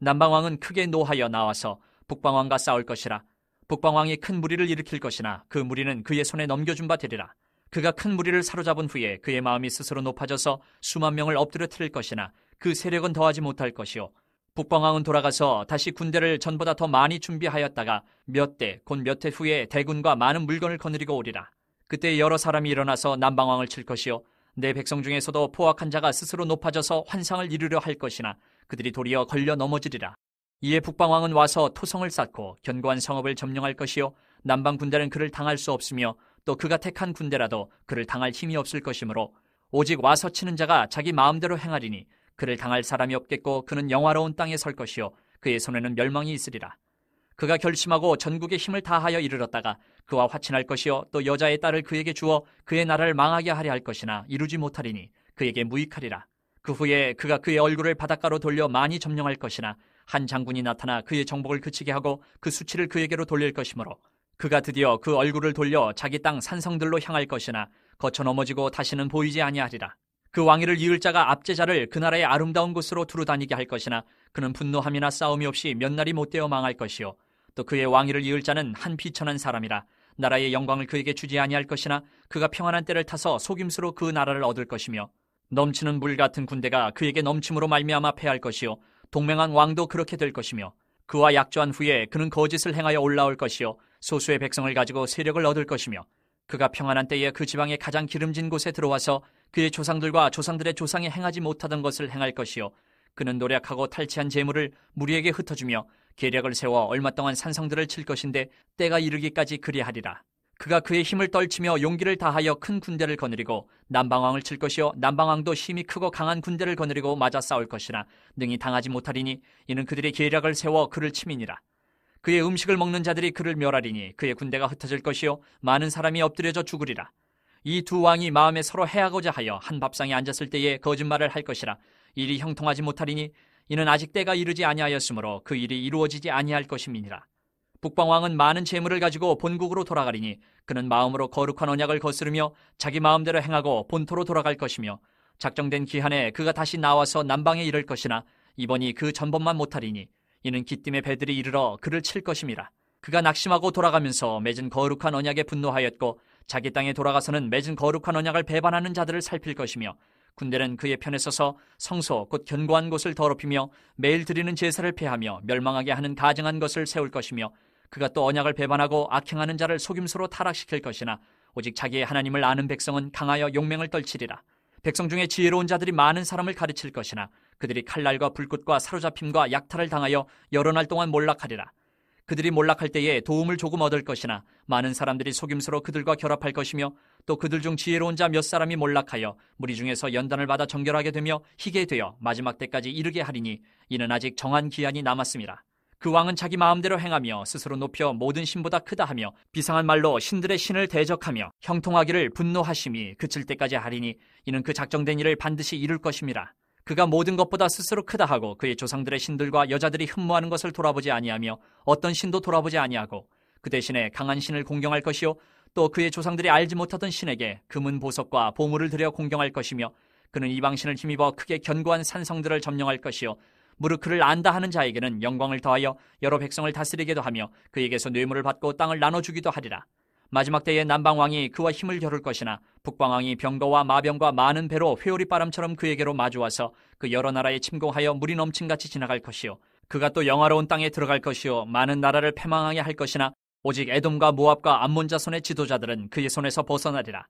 B: 남방왕은 크게 노하여 나와서 북방왕과 싸울 것이라. 북방왕이 큰 무리를 일으킬 것이나 그 무리는 그의 손에 넘겨준 바 되리라. 그가 큰 무리를 사로잡은 후에 그의 마음이 스스로 높아져서 수만 명을 엎드려 트릴 것이나 그 세력은 더하지 못할 것이요 북방왕은 돌아가서 다시 군대를 전보다 더 많이 준비하였다가 몇 대, 곧 몇 해 후에 대군과 많은 물건을 거느리고 오리라. 그때 여러 사람이 일어나서 남방왕을 칠 것이요 내 백성 중에서도 포악한 자가 스스로 높아져서 환상을 이루려 할 것이나 그들이 도리어 걸려 넘어지리라. 이에 북방왕은 와서 토성을 쌓고 견고한 성읍을 점령할 것이요 남방 군대는 그를 당할 수 없으며 또 그가 택한 군대라도 그를 당할 힘이 없을 것이므로 오직 와서 치는 자가 자기 마음대로 행하리니 그를 당할 사람이 없겠고 그는 영화로운 땅에 설 것이요 그의 손에는 멸망이 있으리라. 그가 결심하고 전국의 힘을 다하여 이르렀다가 그와 화친할 것이요 또 여자의 딸을 그에게 주어 그의 나라를 망하게 하려 할 것이나 이루지 못하리니 그에게 무익하리라. 그 후에 그가 그의 얼굴을 바닷가로 돌려 많이 점령할 것이나 한 장군이 나타나 그의 정복을 그치게 하고 그 수치를 그에게로 돌릴 것이므로 그가 드디어 그 얼굴을 돌려 자기 땅 산성들로 향할 것이나 거쳐 넘어지고 다시는 보이지 아니하리라. 그 왕위를 이을 자가 압제자를 그 나라의 아름다운 곳으로 두루 다니게 할 것이나 그는 분노함이나 싸움이 없이 몇 날이 못되어 망할 것이요 또 그의 왕위를 이을 자는 한 비천한 사람이라. 나라의 영광을 그에게 주지 아니할 것이나 그가 평안한 때를 타서 속임수로 그 나라를 얻을 것이며 넘치는 물 같은 군대가 그에게 넘침으로 말미암아 패할 것이요 동맹한 왕도 그렇게 될 것이며 그와 약조한 후에 그는 거짓을 행하여 올라올 것이요 소수의 백성을 가지고 세력을 얻을 것이며 그가 평안한 때에 그 지방의 가장 기름진 곳에 들어와서 그의 조상들과 조상들의 조상이 행하지 못하던 것을 행할 것이요 그는 노력하고 탈취한 재물을 무리에게 흩어주며 계략을 세워 얼마 동안 산성들을 칠 것인데 때가 이르기까지 그리하리라. 그가 그의 힘을 떨치며 용기를 다하여 큰 군대를 거느리고 남방왕을 칠 것이요 남방왕도 힘이 크고 강한 군대를 거느리고 맞아 싸울 것이나 능히 당하지 못하리니 이는 그들의 계략을 세워 그를 침이니라. 그의 음식을 먹는 자들이 그를 멸하리니 그의 군대가 흩어질 것이요 많은 사람이 엎드려져 죽으리라. 이 두 왕이 마음에 서로 해하고자 하여 한 밥상에 앉았을 때에 거짓말을 할 것이라. 일이 형통하지 못하리니 이는 아직 때가 이르지 아니하였으므로 그 일이 이루어지지 아니할 것임이니라. 북방왕은 많은 재물을 가지고 본국으로 돌아가리니 그는 마음으로 거룩한 언약을 거스르며 자기 마음대로 행하고 본토로 돌아갈 것이며 작정된 기한에 그가 다시 나와서 남방에 이를 것이나 이번이 그 전번만 못하리니 이는 기띔의 배들이 이르러 그를 칠 것임이라. 그가 낙심하고 돌아가면서 맺은 거룩한 언약에 분노하였고 자기 땅에 돌아가서는 맺은 거룩한 언약을 배반하는 자들을 살필 것이며 군대는 그의 편에 서서 성소 곧 견고한 곳을 더럽히며 매일 드리는 제사를 폐하며 멸망하게 하는 가증한 것을 세울 것이며 그가 또 언약을 배반하고 악행하는 자를 속임수로 타락시킬 것이나 오직 자기의 하나님을 아는 백성은 강하여 용맹을 떨치리라. 백성 중에 지혜로운 자들이 많은 사람을 가르칠 것이나 그들이 칼날과 불꽃과 사로잡힘과 약탈을 당하여 여러 날 동안 몰락하리라. 그들이 몰락할 때에 도움을 조금 얻을 것이나 많은 사람들이 속임수로 그들과 결합할 것이며 또 그들 중 지혜로운 자 몇 사람이 몰락하여 무리 중에서 연단을 받아 정결하게 되며 희게 되어 마지막 때까지 이르게 하리니 이는 아직 정한 기한이 남았습니다. 그 왕은 자기 마음대로 행하며 스스로 높여 모든 신보다 크다 하며 비상한 말로 신들의 신을 대적하며 형통하기를 분노하심이 그칠 때까지 하리니 이는 그 작정된 일을 반드시 이룰 것임이라. 그가 모든 것보다 스스로 크다 하고 그의 조상들의 신들과 여자들이 흠모하는 것을 돌아보지 아니하며 어떤 신도 돌아보지 아니하고 그 대신에 강한 신을 공경할 것이요 또 그의 조상들이 알지 못하던 신에게 금은 보석과 보물을 들여 공경할 것이며 그는 이방신을 힘입어 크게 견고한 산성들을 점령할 것이요 무릇 그를 안다 하는 자에게는 영광을 더하여 여러 백성을 다스리게도 하며 그에게서 뇌물을 받고 땅을 나눠주기도 하리라. 마지막 때에 남방왕이 그와 힘을 겨룰 것이나 북방왕이 병거와 마병과 많은 배로 회오리 바람처럼 그에게로 마주와서 그 여러 나라에 침공하여 물이 넘친같이 지나갈 것이요 그가 또 영화로운 땅에 들어갈 것이요 많은 나라를 패망하게 할 것이나 오직 에돔과 모압과 암몬 자손의 지도자들은 그의 손에서 벗어나리라.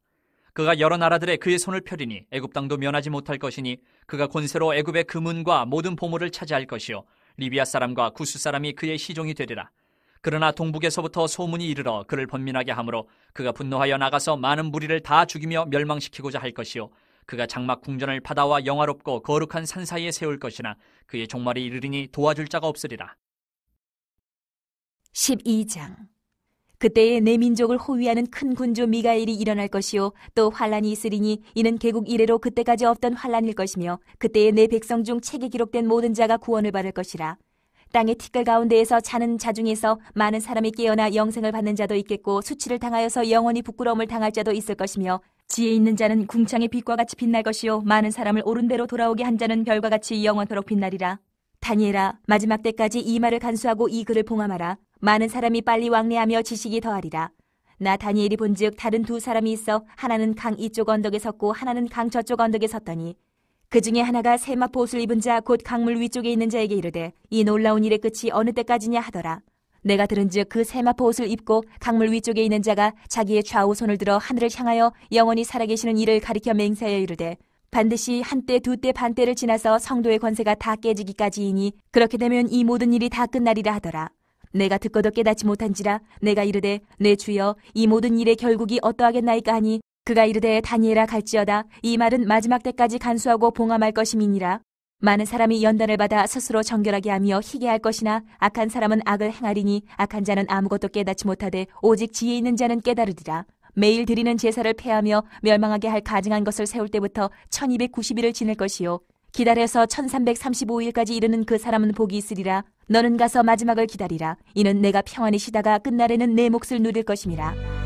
B: 그가 여러 나라들의 그의 손을 펴리니 애굽 땅도 면하지 못할 것이니 그가 권세로 애굽의 금은과 모든 보물을 차지할 것이요 리비아 사람과 구스 사람이 그의 시종이 되리라. 그러나 동북에서부터 소문이 이르러 그를 번민하게 하므로 그가 분노하여 나가서 많은 무리를 다 죽이며 멸망시키고자 할 것이요 그가 장막 궁전을 바다와 영화롭고 거룩한 산 사이에 세울 것이나 그의 종말이 이르리니 도와줄 자가 없으리라.
A: 12장. 그때에 내 민족을 호위하는 큰 군주 미가엘이 일어날 것이요 또 환란이 있으리니 이는 개국 이래로 그때까지 없던 환란일 것이며 그때에 내 백성 중 책에 기록된 모든 자가 구원을 받을 것이라. 땅의 티끌 가운데에서 자는 자 중에서 많은 사람이 깨어나 영생을 받는 자도 있겠고 수치를 당하여서 영원히 부끄러움을 당할 자도 있을 것이며 지혜 있는 자는 궁창의 빛과 같이 빛날 것이요 많은 사람을 옳은 대로 돌아오게 한 자는 별과 같이 영원토록 빛나리라. 다니엘아, 마지막 때까지 이 말을 간수하고 이 글을 봉함하라. 많은 사람이 빨리 왕래하며 지식이 더하리라. 나 다니엘이 본즉 다른 두 사람이 있어 하나는 강 이쪽 언덕에 섰고 하나는 강 저쪽 언덕에 섰더니 그 중에 하나가 세마포 옷을 입은 자 곧 강물 위쪽에 있는 자에게 이르되 이 놀라운 일의 끝이 어느 때까지냐 하더라. 내가 들은즉 그 세마포 옷을 입고 강물 위쪽에 있는 자가 자기의 좌우 손을 들어 하늘을 향하여 영원히 살아계시는 이를 가리켜 맹세하여 이르되 반드시 한때 두때 반때를 지나서 성도의 권세가 다 깨지기까지이니 그렇게 되면 이 모든 일이 다 끝나리라 하더라. 내가 듣고도 깨닫지 못한지라 내가 이르되 내 주여 이 모든 일의 결국이 어떠하겠나이까 하니 그가 이르되 다니엘아 갈지어다 이 말은 마지막 때까지 간수하고 봉함할 것임이니라. 많은 사람이 연단을 받아 스스로 정결하게 하며 희게 할 것이나 악한 사람은 악을 행하리니 악한 자는 아무것도 깨닫지 못하되 오직 지혜 있는 자는 깨달으리라. 매일 드리는 제사를 폐하며 멸망하게 할 가증한 것을 세울 때부터 1290일을 지낼 것이요 기다려서 1335일까지 이르는 그 사람은 복이 있으리라. 너는 가서 마지막을 기다리라. 이는 내가 평안히 쉬다가 끝날에는 내 몫을 누릴 것임이라.